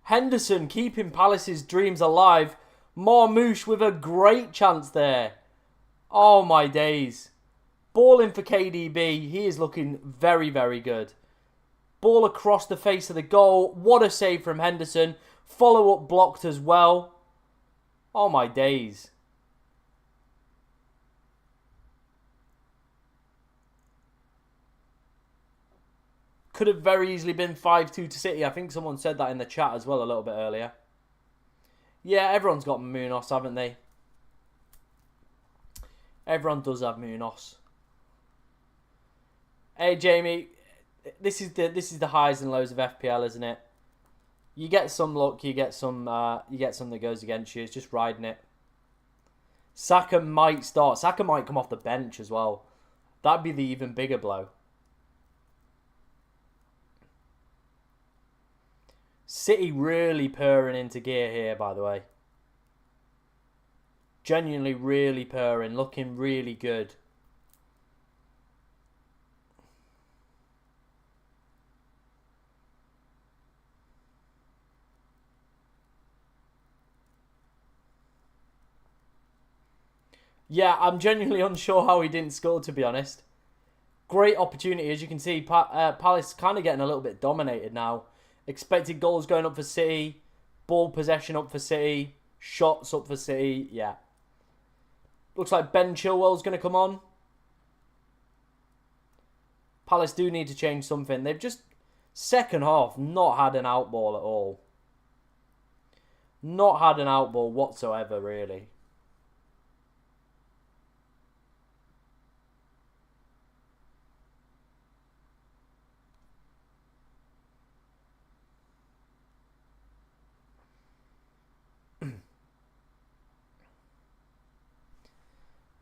Henderson keeping Palace's dreams alive. Marmouche with a great chance there. Oh, my days. Ball in for KDB. He is looking very, very good. Ball across the face of the goal. What a save from Henderson. Follow-up blocked as well. Oh, my days. Could have very easily been 5-2 to City. I think someone said that in the chat as well a little bit earlier. Yeah, everyone's got Munoz, haven't they? Everyone does have Munoz. Hey, Jamie. This is the highs and lows of FPL, isn't it? You get some luck, you get some that goes against you. It's just riding it. Saka might start. Saka might come off the bench as well. That'd be the even bigger blow. City really purring into gear here, by the way. Genuinely really purring, looking really good. Yeah, I'm genuinely unsure how he didn't score, to be honest. Great opportunity. As you can see, Palace kind of getting a little bit dominated now. Expected goals going up for City. Ball possession up for City. Shots up for City. Yeah. Looks like Ben Chilwell's going to come on. Palace do need to change something. They've just, second half, not had an outball at all. Not had an outball whatsoever, really.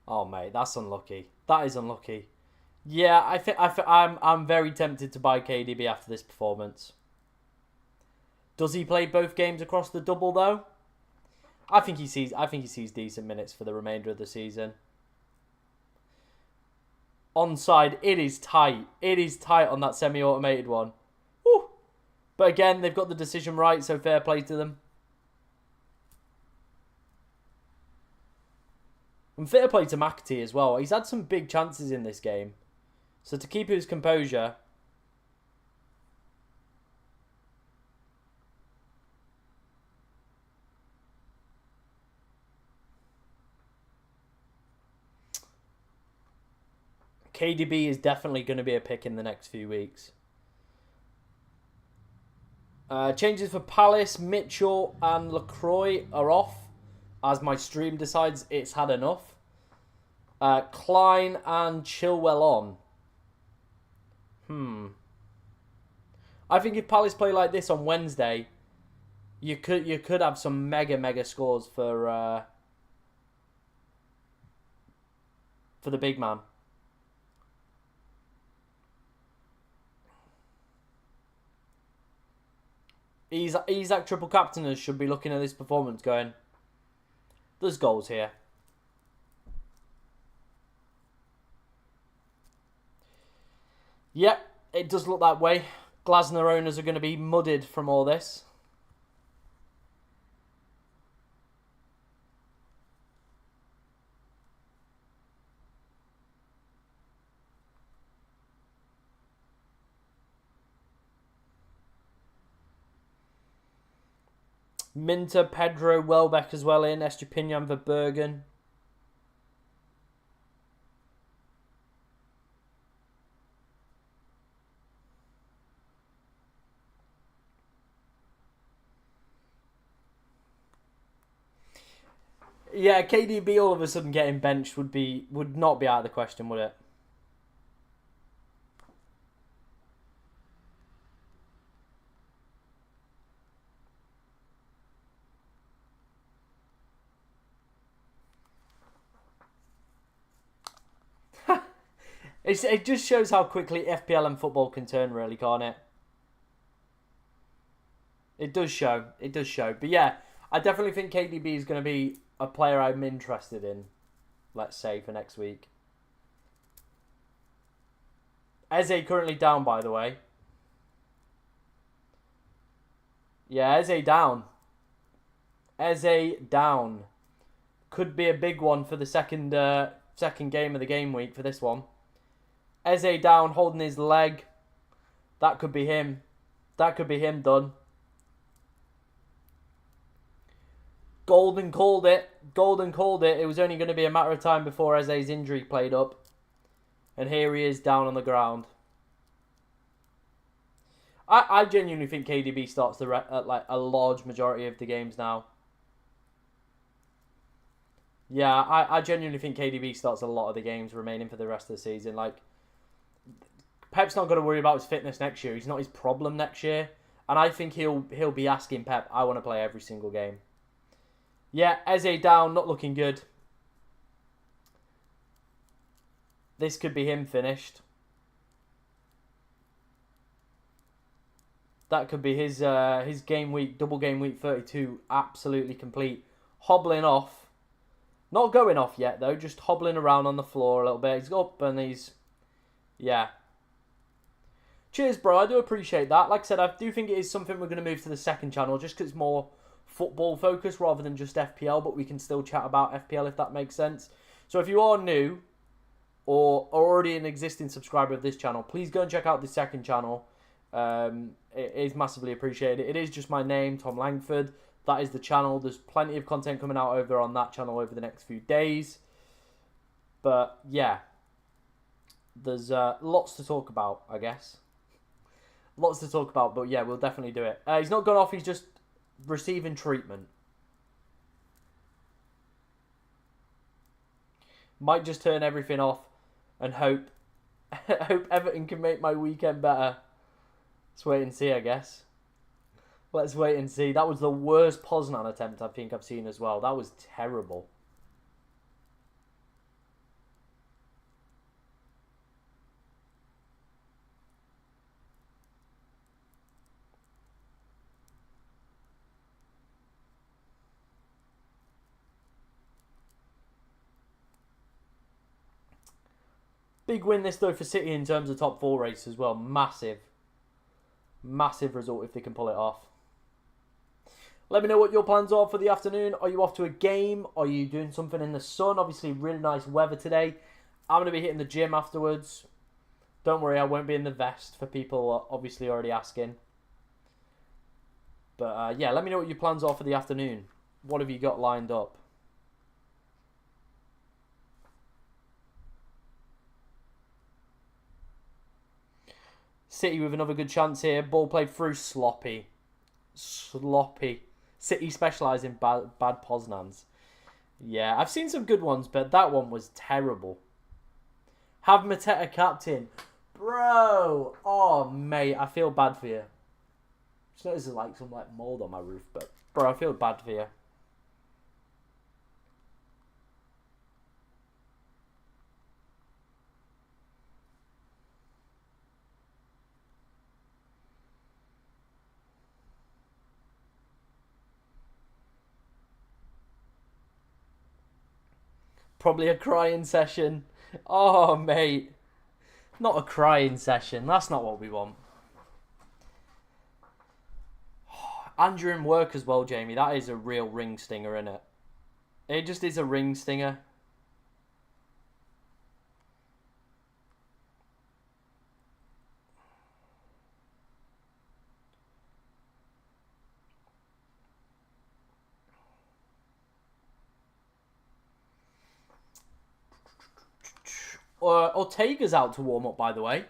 Oh, mate, that's unlucky. That is unlucky. Yeah, I'm very tempted to buy KDB after this performance. Does he play both games across the double though? I think he sees decent minutes for the remainder of the season. Onside, it is tight. It is tight on that semi-automated one. Woo. But again, they've got the decision right, so fair play to them. And fair play to McAtee as well. He's had some big chances in this game. So to keep his composure. KDB is definitely going to be a pick in the next few weeks. Changes for Palace, Mitchell and LaCroix are off. As my stream decides it's had enough. Klein and Chilwell on. I think if Palace play like this on Wednesday, you could have some mega scores for the big man. Isaac triple captainers should be looking at this performance going, there's goals here. Yep, it does look that way. Glasner owners are going to be mudded from all this. Minter, Pedro, Welbeck as well in. Estupinian, Verbergen. Yeah, KDB all of a sudden getting benched would not be out of the question, would it? It just shows how quickly FPL and football can turn, really, can't it? It does show. It does show. But yeah, I definitely think KDB is going to be a player I'm interested in, let's say, for next week. Eze currently down, by the way. Yeah, Eze down. Eze down. Could be a big one for the second game of the game week for this one. Eze down, holding his leg. That could be him. That could be him done. Golden called it. Golden called it. It was only going to be a matter of time before Eze's injury played up. And here he is down on the ground. I genuinely think KDB starts like a large majority of the games now. Yeah, I genuinely think KDB starts a lot of the games remaining for the rest of the season. Like, Pep's not got to worry about his fitness next year. He's not his problem next year. And I think he'll be asking Pep, I want to play every single game. Yeah, Eze down, not looking good. This could be him finished. That could be his game week, double game week 32, absolutely complete. Hobbling off. Not going off yet, though. Just hobbling around on the floor a little bit. He's up and he's... Yeah. Cheers, bro. I do appreciate that. Like I said, I do think it is something we're going to move to the second channel just because it's more football focused rather than just FPL, but we can still chat about FPL if that makes sense. So if you are new or already an existing subscriber of this channel, please go and check out the second channel. It is massively appreciated. It is just my name, Tom Langford. That is the channel. There's plenty of content coming out over on that channel over the next few days. But yeah, there's lots to talk about, I guess. Lots to talk about, but yeah, we'll definitely do it. He's not gone off, he's just receiving treatment. Might just turn everything off and hope Everton can make my weekend better. Let's wait and see, I guess. Let's wait and see. That was the worst Poznan attempt I think I've seen as well. That was terrible. Big win this though for City in terms of top 4 race as well. Massive. Massive result if they can pull it off. Let me know what your plans are for the afternoon. Are you off to a game? Are you doing something in the sun? Obviously, really nice weather today. I'm going to be hitting the gym afterwards. Don't worry, I won't be in the vest for people obviously already asking. But yeah, let me know what your plans are for the afternoon. What have you got lined up? City with another good chance here. Ball played through. Sloppy. Sloppy. City specialise in bad Poznans. Yeah, I've seen some good ones, but that one was terrible. Have Mateta captain. Bro! Oh, mate, I feel bad for you. Just noticed there's like some mould on my roof, but bro, I feel bad for you. Probably a crying session. Oh, mate. Not a crying session. That's not what we want. And you're in work as well, Jamie. That is a real ring stinger, isn't it? It just is a ring stinger. Ortega's out to warm up, by the way.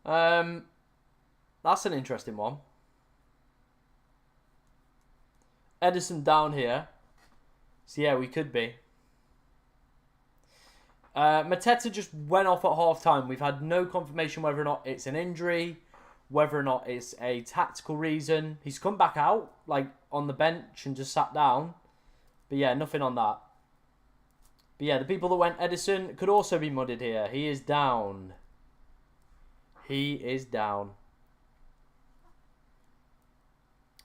That's an interesting one. Edison down here. So yeah, we could be. Mateta just went off at half time. We've had no confirmation whether or not it's an injury, whether or not it's a tactical reason. He's come back out, on the bench and just sat down. But yeah, nothing on that. But yeah, the people that went Edison could also be mudded here. He is down. He is down.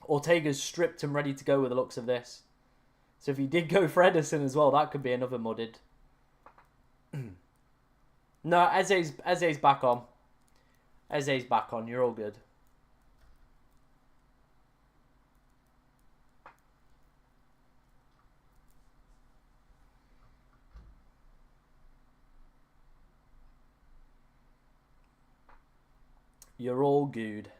Ortega's stripped and ready to go with the looks of this. So if he did go for Ederson as well, that could be another mudded. No, Eze's back on. Eze's back on. You're all good. You're all good.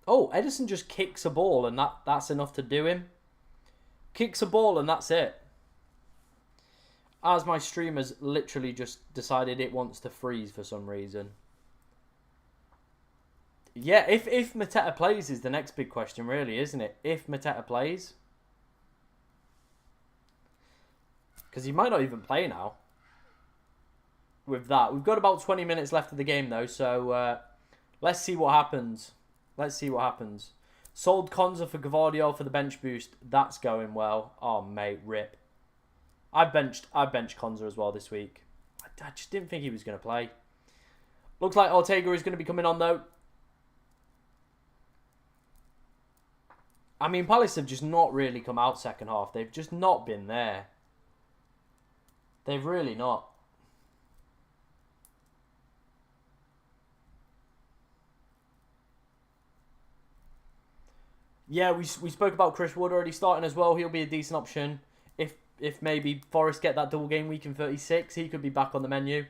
Oh, Ederson just kicks a ball and that's enough to do him. Kicks a ball and that's it. As my stream has literally just decided it wants to freeze for some reason. Yeah, if Mateta plays is the next big question, really, isn't it? If Mateta plays. Because he might not even play now. With that. We've got about 20 minutes left of the game, though. So, let's see what happens. Let's see what happens. Sold Konza for Gvardiol for the bench boost. That's going well. Oh, mate, rip. I benched Konza as well this week. I just didn't think he was going to play. Looks like Ortega is going to be coming on, though. I mean, Palace have just not really come out second half. They've just not been there. They've really not. Yeah, we spoke about Chris Wood already starting as well. He'll be a decent option. If maybe Forest get that double game week in 36, he could be back on the menu.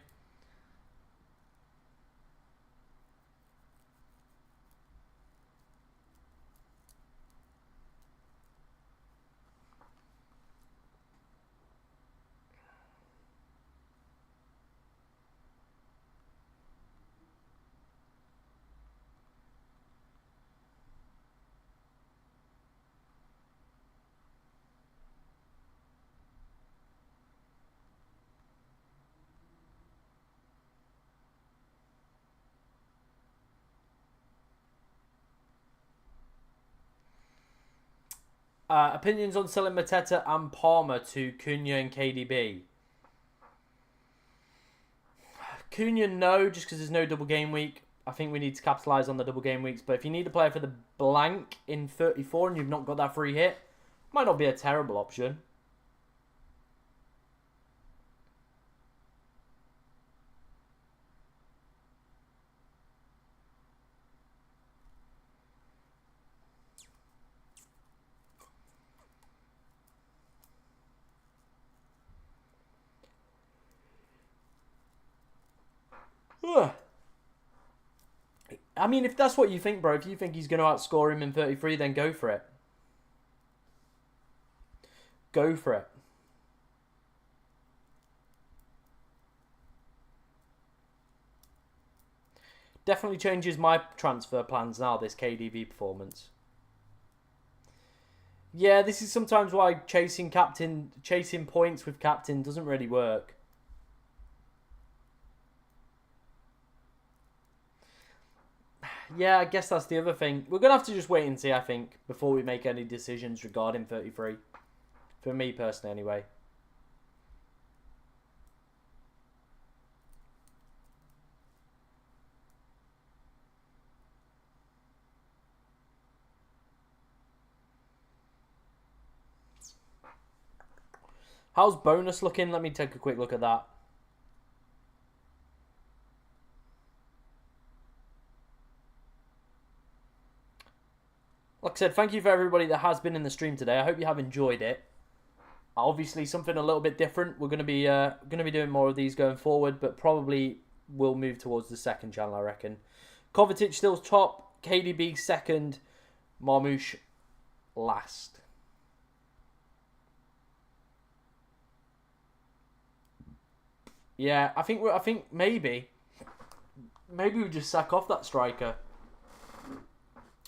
Opinions on selling Mateta and Palmer to Cunha and KDB. Cunha, no, just because there's no double game week. I think we need to capitalise on the double game weeks. But if you need a player for the blank in 34 and you've not got that free hit, might not be a terrible option. I mean, if that's what you think, bro, if you think he's going to outscore him in 33, then go for it. Go for it. Definitely changes my transfer plans now, this KDB performance. Yeah, this is sometimes why chasing points with captain doesn't really work. Yeah, I guess that's the other thing. We're going to have to just wait and see, I think, before we make any decisions regarding 33. For me, personally, anyway. How's bonus looking? Let me take a quick look at that. Like I said, thank you for everybody that has been in the stream today. I hope you have enjoyed it. Obviously, something a little bit different. We're going to be doing more of these going forward, but probably will move towards the second channel, I reckon. Kovacic still top, KDB second, Marmoush last. Yeah, I think maybe we just sack off that striker.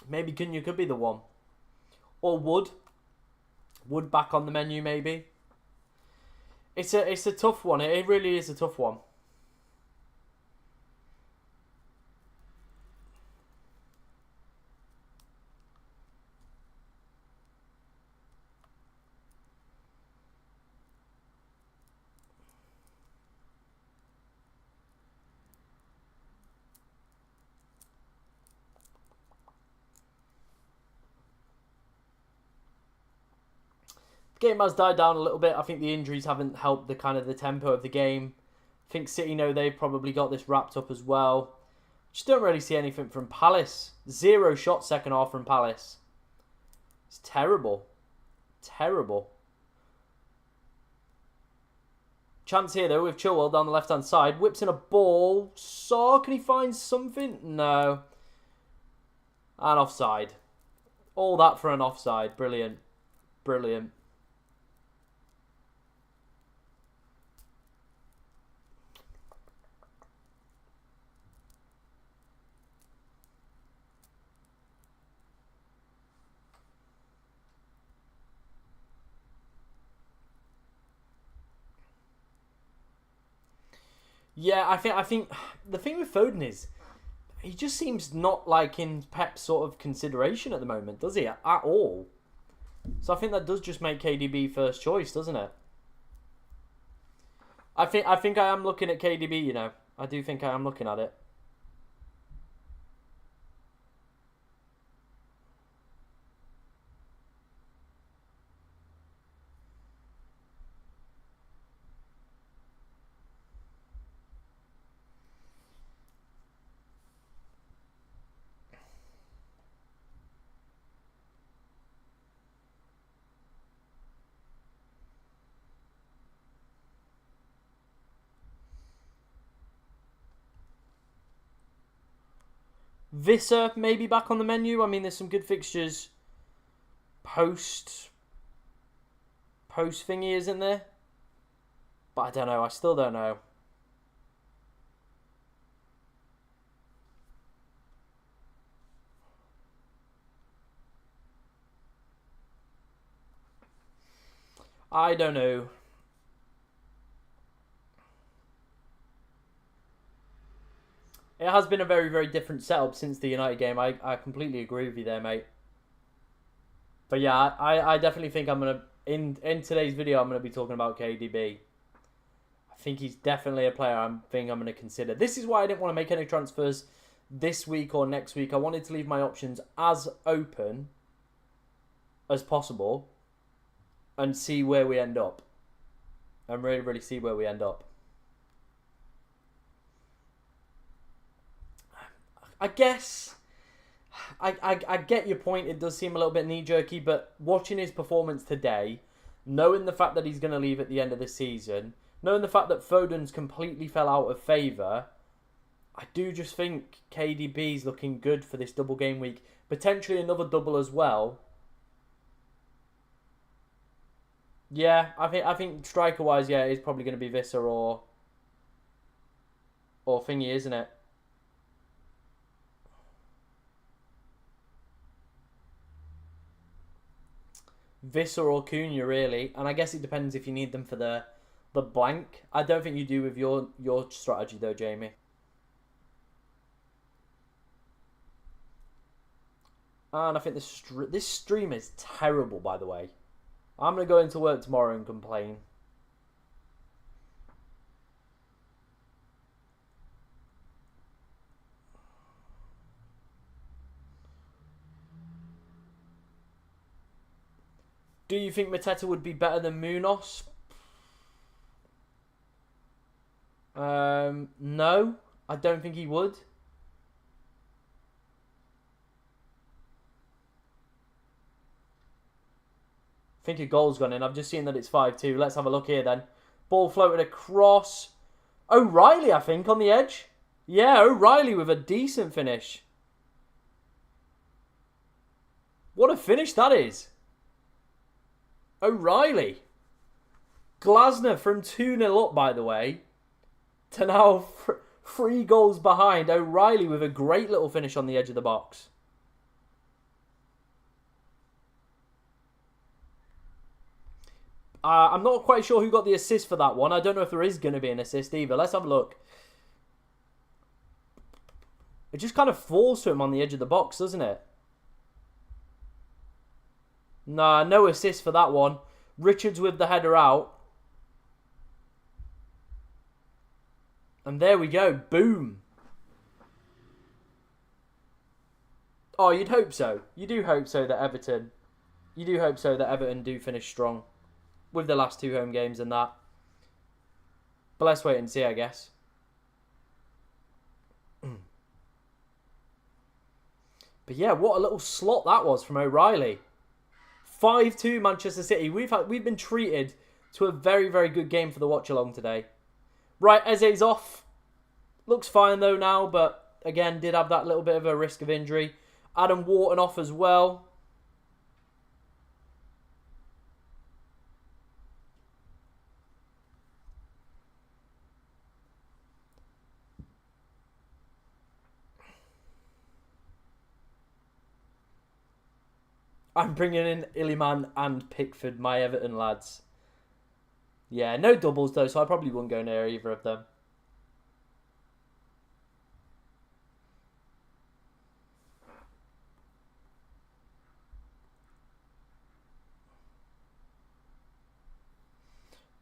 Maybe Cunha could be the one. Or Wood. Wood back on the menu, maybe. It's a tough one. It really is a tough one. game has died down a little bit. I think the injuries haven't helped the kind of the tempo of the game. I think City know they've probably got this wrapped up as well. Just don't really see anything from Palace. 0 shots second half from Palace. It's terrible. Terrible. Chance here though with Chilwell down the left hand side. Whips in a ball. So can he find something? No. And offside. All that for an offside. Brilliant. Brilliant. Yeah, I think the thing with Foden is he just seems not like in Pep's sort of consideration at the moment, does he? At all. So I think that does just make KDB first choice, doesn't it? I think I am looking at KDB, you know. I do think I am looking at it. Visser maybe back on the menu. I mean, there's some good fixtures post thingy, isn't there? But I don't know. I still don't know. I don't know. It has been a very, very different setup since the United game. I completely agree with you there, mate. But yeah, I definitely think I'm going to... In today's video, I'm going to be talking about KDB. I think he's definitely a player I'm going to consider. This is why I didn't want to make any transfers this week or next week. I wanted to leave my options as open as possible and see where we end up. And really, really see where we end up. I guess I get your point. It does seem a little bit knee-jerky, but watching his performance today, knowing the fact that he's going to leave at the end of the season, knowing the fact that Foden's completely fell out of favour, I do just think KDB's looking good for this double game week. Potentially another double as well. Yeah, I think striker-wise, yeah, it's probably going to be Visser or Thingy, isn't it? Visser or Cunha, really. And I guess it depends if you need them for the blank. I don't think you do with your strategy, though, Jamie. And I think this stream is terrible, by the way. I'm going to go into work tomorrow and complain. Do you think Mateta would be better than Munoz? No, I don't think he would. I think a goal's gone in. I've just seen that it's 5-2. Let's have a look here then. Ball floated across. O'Reilly, I think, on the edge. Yeah, O'Reilly with a decent finish. What a finish that is. O'Reilly. Glasner from 2-0 up, by the way, to now 3 goals behind. O'Reilly with a great little finish on the edge of the box. I'm not quite sure who got the assist for that one. I don't know if there is going to be an assist either. Let's have a look. It just kind of falls to him on the edge of the box, doesn't it? Nah, no assist for that one. Richards with the header out. And there we go. Boom. Oh, you'd hope so. You do hope so that Everton... You do hope so that Everton do finish strong. with the last 2 home games and that. But let's wait and see, I guess. But yeah, what a little slot that was from O'Reilly. 5-2 Manchester City. We've been treated to a very, very good game for the watch-along today. Right, Eze's off. Looks fine though now, but again, did have that little bit of a risk of injury. Adam Wharton off as well. I'm bringing in Illiman and Pickford, my Everton lads. Yeah, no doubles though, so I probably wouldn't go near either of them.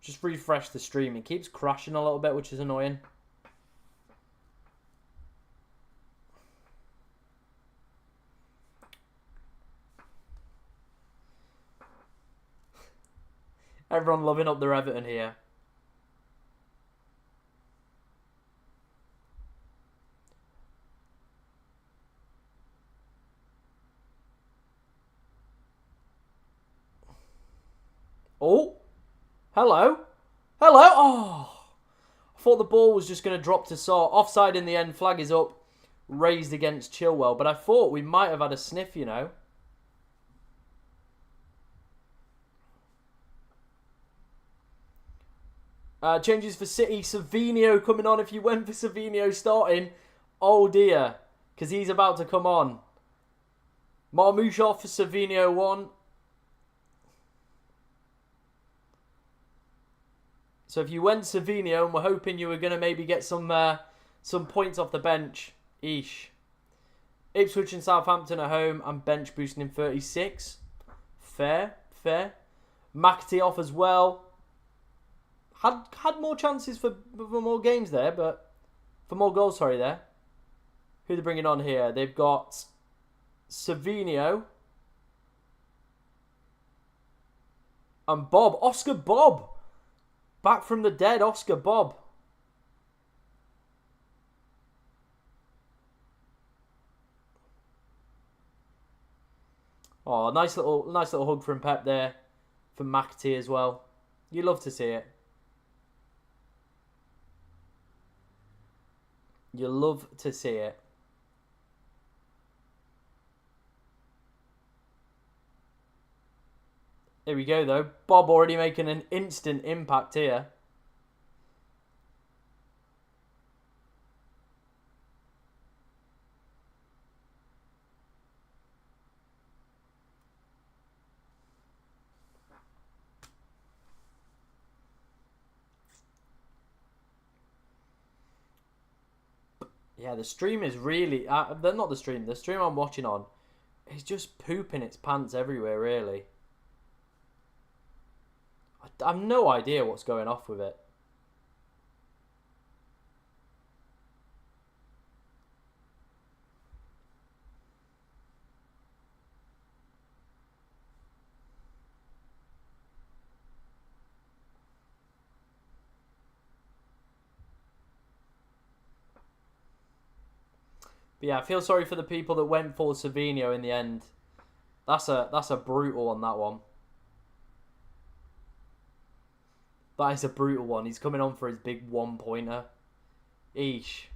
Just refresh the stream. It keeps crashing a little bit, which is annoying. Everyone loving up their Everton here. Oh, hello. Hello. Oh, I thought the ball was just going to drop to Saar. Offside in the end. Flag is up. Raised against Chilwell. But I thought we might have had a sniff, you know. Changes for City. Savinho coming on. If you went for Savinho starting, oh dear. Because he's about to come on. Marmouche off for Savinho 1. So if you went Savinho and were hoping you were going to maybe get some points off the bench, eesh. Ipswich and Southampton at home. I'm bench boosting in 36. Fair. McAtee off as well. Had more chances for more games there, but for more goals, sorry, there. Who are they bringing on here? They've got Savinho and Bob. Oscar Bob. Back from the dead, Oscar Bob. Oh, nice little hug from Pep there, from McAtee as well. You love to see it. You love to see it. Here we go, though. Bob already making an instant impact here. Yeah, the stream is really... not the stream. The stream I'm watching on is just pooping its pants everywhere, really. I have no idea what's going off with it. But yeah, I feel sorry for the people that went for Savinho in the end. That's a brutal one, that one. That is a brutal one. He's coming on for his big one-pointer. Eesh.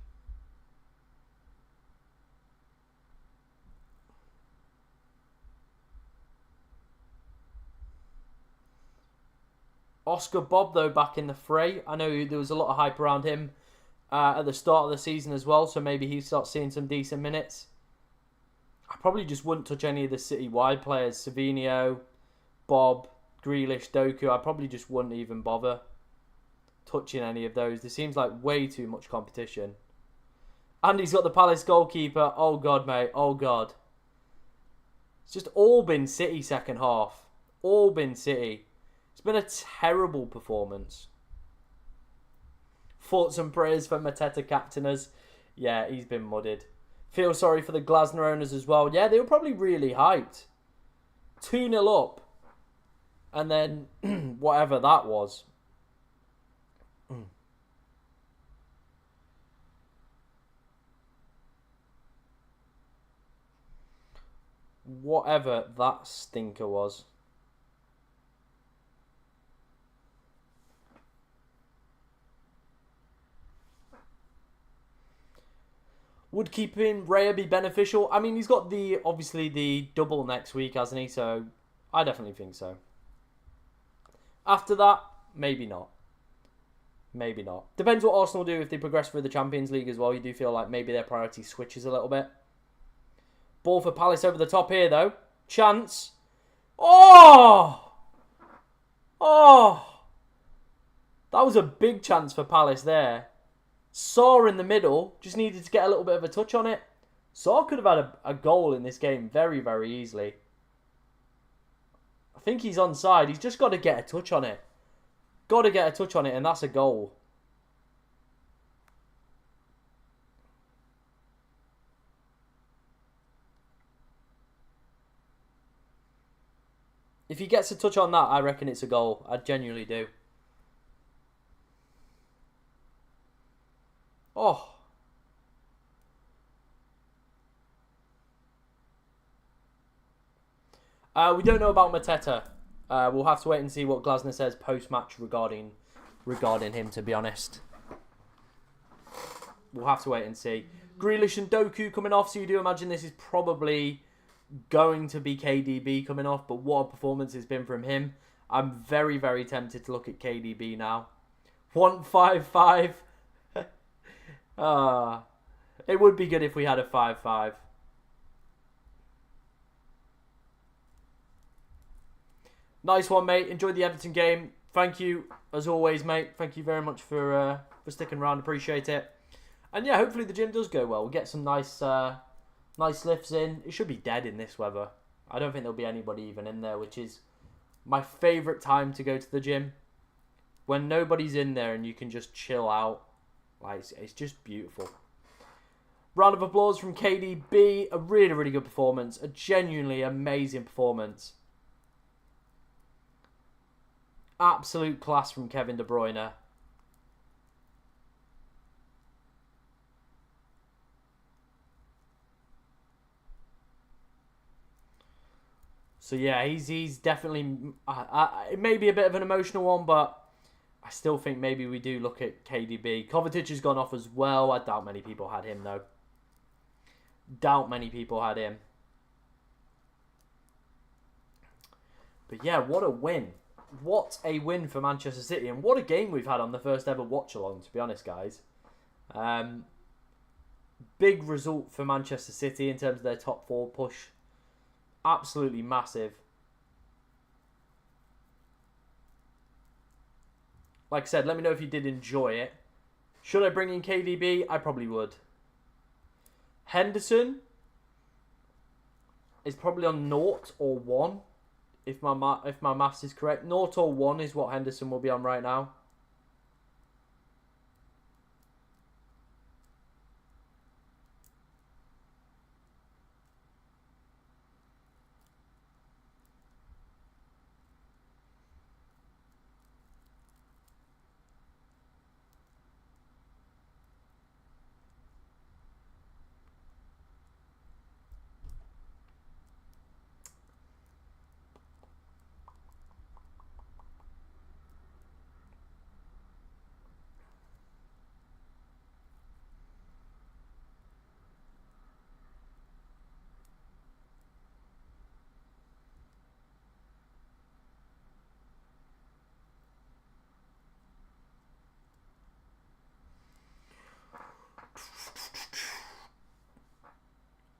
Oscar Bob, though, back in the fray. I know there was a lot of hype around him at the start of the season as well, so maybe he starts seeing some decent minutes. I probably just wouldn't touch any of the City-wide players. Savinho, Bob, Grealish, Doku. I probably just wouldn't even bother touching any of those. There seems like way too much competition. And he's got the Palace goalkeeper. Oh, God, mate. Oh, God. It's just all been City second half. All been City. It's been a terrible performance. Thoughts and prayers for Mateta captainers. Yeah, he's been mudded. Feel sorry for the Glasner owners as well. Yeah, they were probably really hyped. 2-0 up. And then whatever that was. Whatever that stinker was. Would keeping Raya be beneficial? I mean, he's got obviously the double next week, hasn't he? So I definitely think so. After that, maybe not. Maybe not. Depends what Arsenal do if they progress through the Champions League as well. You do feel like maybe their priority switches a little bit. Ball for Palace over the top here, though. Chance. Oh! Oh! That was a big chance for Palace there. Saw in the middle. Just needed to get a little bit of a touch on it. Saw could have had a goal in this game very, very easily. I think he's onside. He's just got to get a touch on it. Got to get a touch on it, and that's a goal. If he gets a touch on that, I reckon it's a goal. I genuinely do. Oh. We don't know about Mateta. We'll have to wait and see what Glasner says post-match regarding him, to be honest. We'll have to wait and see. Grealish and Doku coming off, so you do imagine this is probably going to be KDB coming off, but what a performance it's been from him. I'm very, very tempted to look at KDB now. 1-5-5. It would be good if we had a 5-5. Nice one, mate. Enjoyed the Everton game. Thank you, as always, mate. Thank you very much for sticking around. Appreciate it. And yeah, hopefully the gym does go well. We'll get some nice lifts in. It should be dead in this weather. I don't think there'll be anybody even in there, which is my favourite time to go to the gym. When nobody's in there and you can just chill out. Like, it's just beautiful. Round of applause from KDB. A really, really good performance. A genuinely amazing performance. Absolute class from Kevin De Bruyne. So yeah, he's definitely... it may be a bit of an emotional one, but I still think maybe we do look at KDB. Kovacic has gone off as well. I doubt many people had him, though. Doubt many people had him. But yeah, what a win. What a win for Manchester City. And what a game we've had on the first ever watch-along, to be honest, guys. Big result for Manchester City in terms of their top four push. Absolutely massive. Like I said, let me know if you did enjoy it. Should I bring in KDB? I probably would. Henderson is probably on 0 or 1. If my maths is correct. 0 or 1 is what Henderson will be on right now.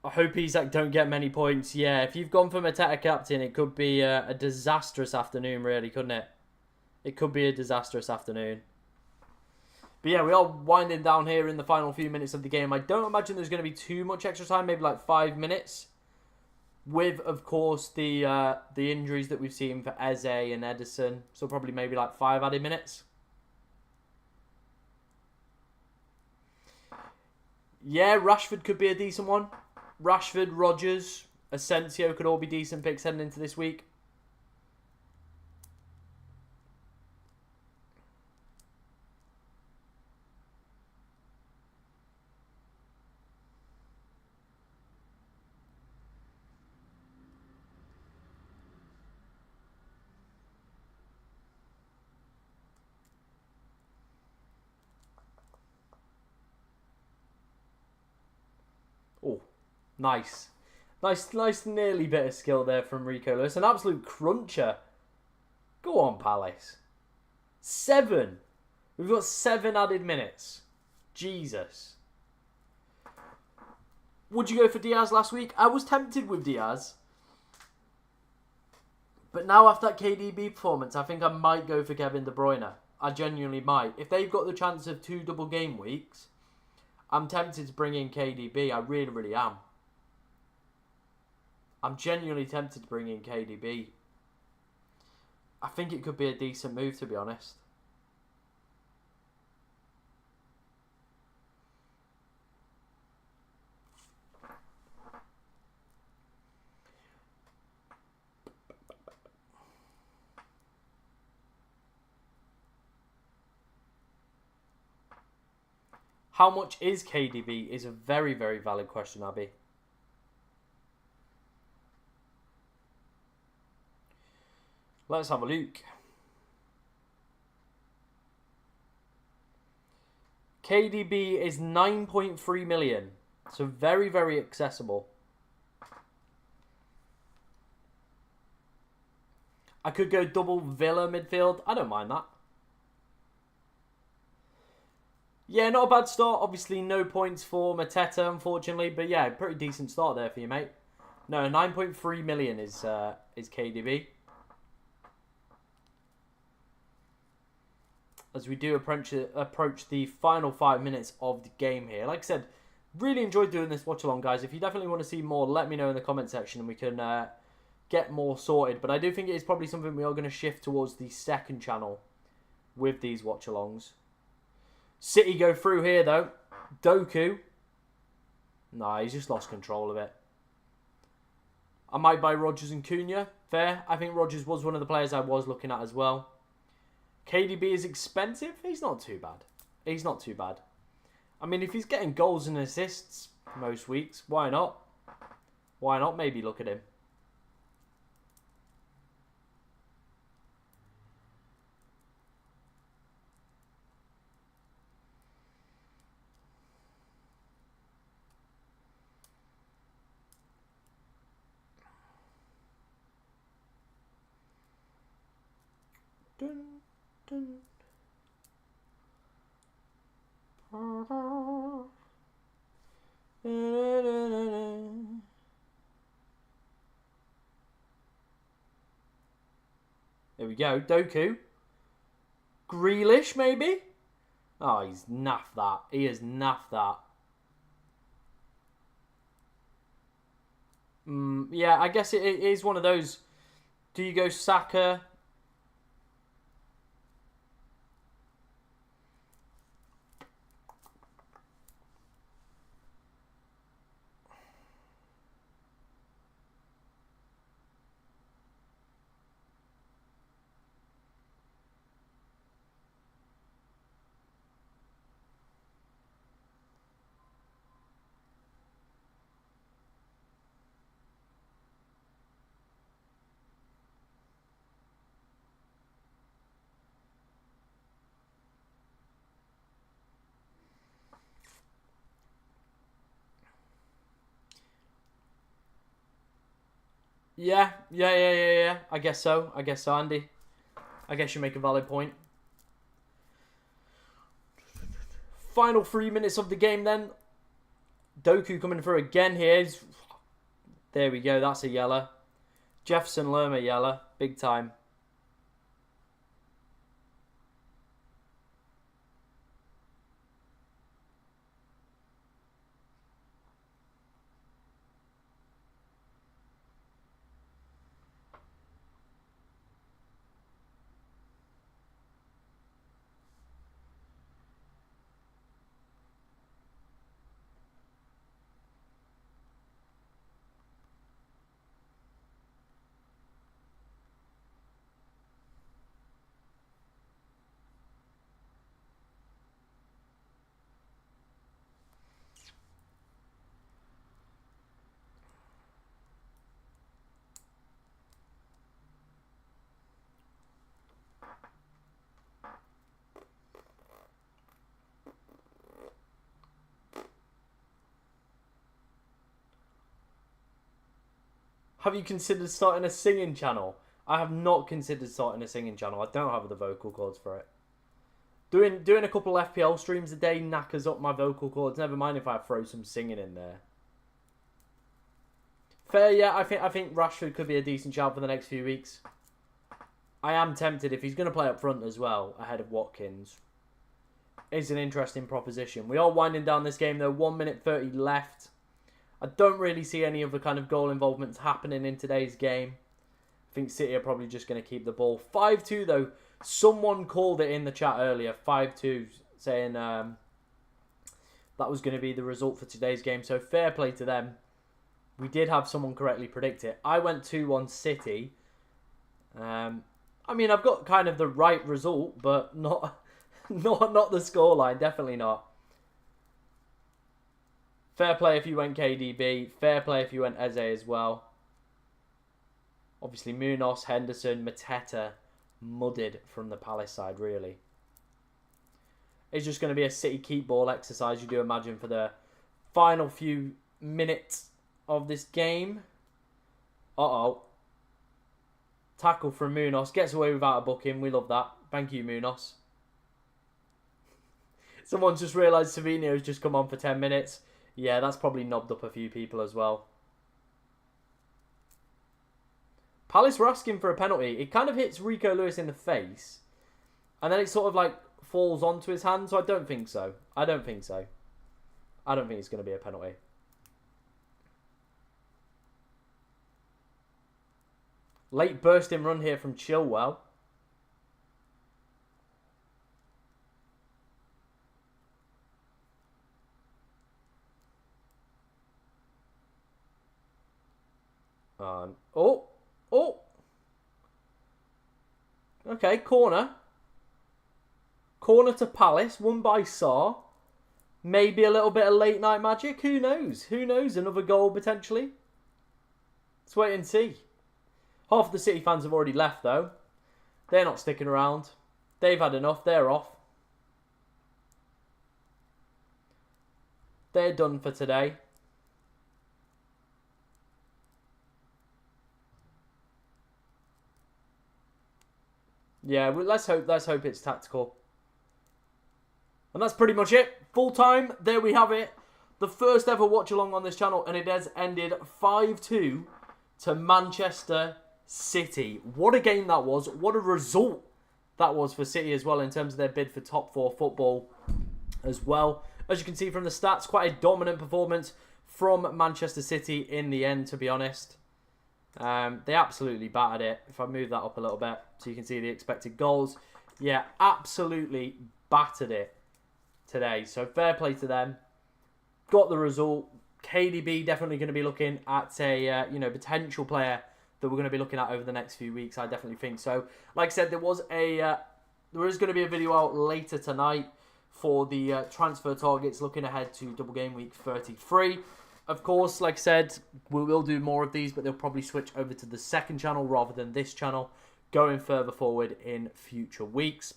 I hope Isak don't get many points. Yeah, if you've gone for Mateta captain, it could be a disastrous afternoon, really, couldn't it? It could be a disastrous afternoon. But yeah, we are winding down here in the final few minutes of the game. I don't imagine there's going to be too much extra time, maybe like 5 minutes. With, of course, the injuries that we've seen for Eze and Edison. So probably maybe like 5 added minutes. Yeah, Rashford could be a decent one. Rashford, Rodgers, Asensio could all be decent picks heading into this week. Oh, nice. Nice nearly bit of skill there from Rico Lewis. An absolute cruncher. Go on, Palace. 7. We've got 7 added minutes. Jesus. Would you go for Diaz last week? I was tempted with Diaz. But now after that KDB performance, I think I might go for Kevin De Bruyne. I genuinely might. If they've got the chance of 2 double game weeks, I'm tempted to bring in KDB. I really, really am. I'm genuinely tempted to bring in KDB. I think it could be a decent move, to be honest. How much is KDB is a very, very valid question, Abby. Let's have a look. KDB is 9.3 million. So very, very accessible. I could go double Villa midfield. I don't mind that. Yeah, not a bad start. Obviously, no points for Mateta, unfortunately. But yeah, pretty decent start there for you, mate. No, 9.3 million is KDB. As we do approach the final 5 minutes of the game here. Like I said, really enjoyed doing this watch along, guys. If you definitely want to see more, let me know in the comment section and we can get more sorted. But I do think it is probably something we are going to shift towards the second channel with these watch alongs. City go through here though. Doku. Nah, he's just lost control of it. I might buy Rodgers and Cunha. Fair. I think Rodgers was one of the players I was looking at as well. KDB is expensive. He's not too bad. He's not too bad. I mean, if he's getting goals and assists most weeks, why not? Why not maybe look at him? Dun, dun. There we go. Doku. Grealish, maybe? Oh, he's naffed that. He has naffed that. Yeah, I guess it is one of those. Do you go Saka? Yeah. I guess so, Andy. I guess you make a valid point. Final 3 minutes of the game then. Doku coming through again here. There we go, that's a yellow. Jefferson Lerma yellow, big time. Have you considered starting a singing channel? I have not considered starting a singing channel. I don't have the vocal cords for it. Doing a couple FPL streams a day knackers up my vocal cords. Never mind if I throw some singing in there. Fair, yeah. I think Rashford could be a decent shout for the next few weeks. I am tempted if he's going to play up front as well ahead of Watkins. It's an interesting proposition. We are winding down this game though. 1 minute 30 left. I don't really see any of the kind of goal involvements happening in today's game. I think City are probably just going to keep the ball. 5-2 though. Someone called it in the chat earlier. 5-2 saying that was going to be the result for today's game. So fair play to them. We did have someone correctly predict it. I went 2-1 City. I mean, I've got kind of the right result, but not the scoreline. Definitely not. Fair play if you went KDB. Fair play if you went Eze as well. Obviously, Munoz, Henderson, Mateta, mudded from the Palace side, really. It's just going to be a City keep ball exercise, you do imagine, for the final few minutes of this game. Uh-oh. Tackle from Munoz. Gets away without a booking. We love that. Thank you, Munoz. Someone's just realised Savino's just come on for 10 minutes. Yeah, that's probably knobbed up a few people as well. Palace were asking for a penalty. It kind of hits Rico Lewis in the face. And then it sort of like falls onto his hand. So I don't think so. I don't think so. I don't think it's going to be a penalty. Late bursting run here from Chilwell. Oh. Okay, corner. Corner to Palace, won by Sarr. Maybe a little bit of late night magic. Who knows? Who knows? Another goal potentially. Let's wait and see. Half of the City fans have already left though. They're not sticking around. They've had enough. They're off. They're done for today. Yeah, well, let's hope it's tactical. And that's pretty much it. Full time. There we have it. The first ever watch along on this channel, and it has ended 5-2 to Manchester City. What a game that was. What a result that was for City as well in terms of their bid for top 4 football as well. As you can see from the stats, quite a dominant performance from Manchester City in the end, to be honest. They absolutely battered it. If I move that up a little bit so you can see the expected goals. Yeah, absolutely battered it today. So fair play to them. Got the result. KDB definitely going to be looking at a potential player that we're going to be looking at over the next few weeks. I definitely think so. Like I said, there is going to be a video out later tonight for the transfer targets looking ahead to double game week 33. Of course, like I said, we will do more of these, but they'll probably switch over to the second channel rather than this channel going further forward in future weeks.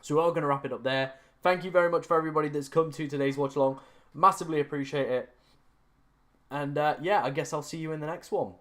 So we're all going to wrap it up there. Thank you very much for everybody that's come to today's watch along. Massively appreciate it. And yeah, I guess I'll see you in the next one.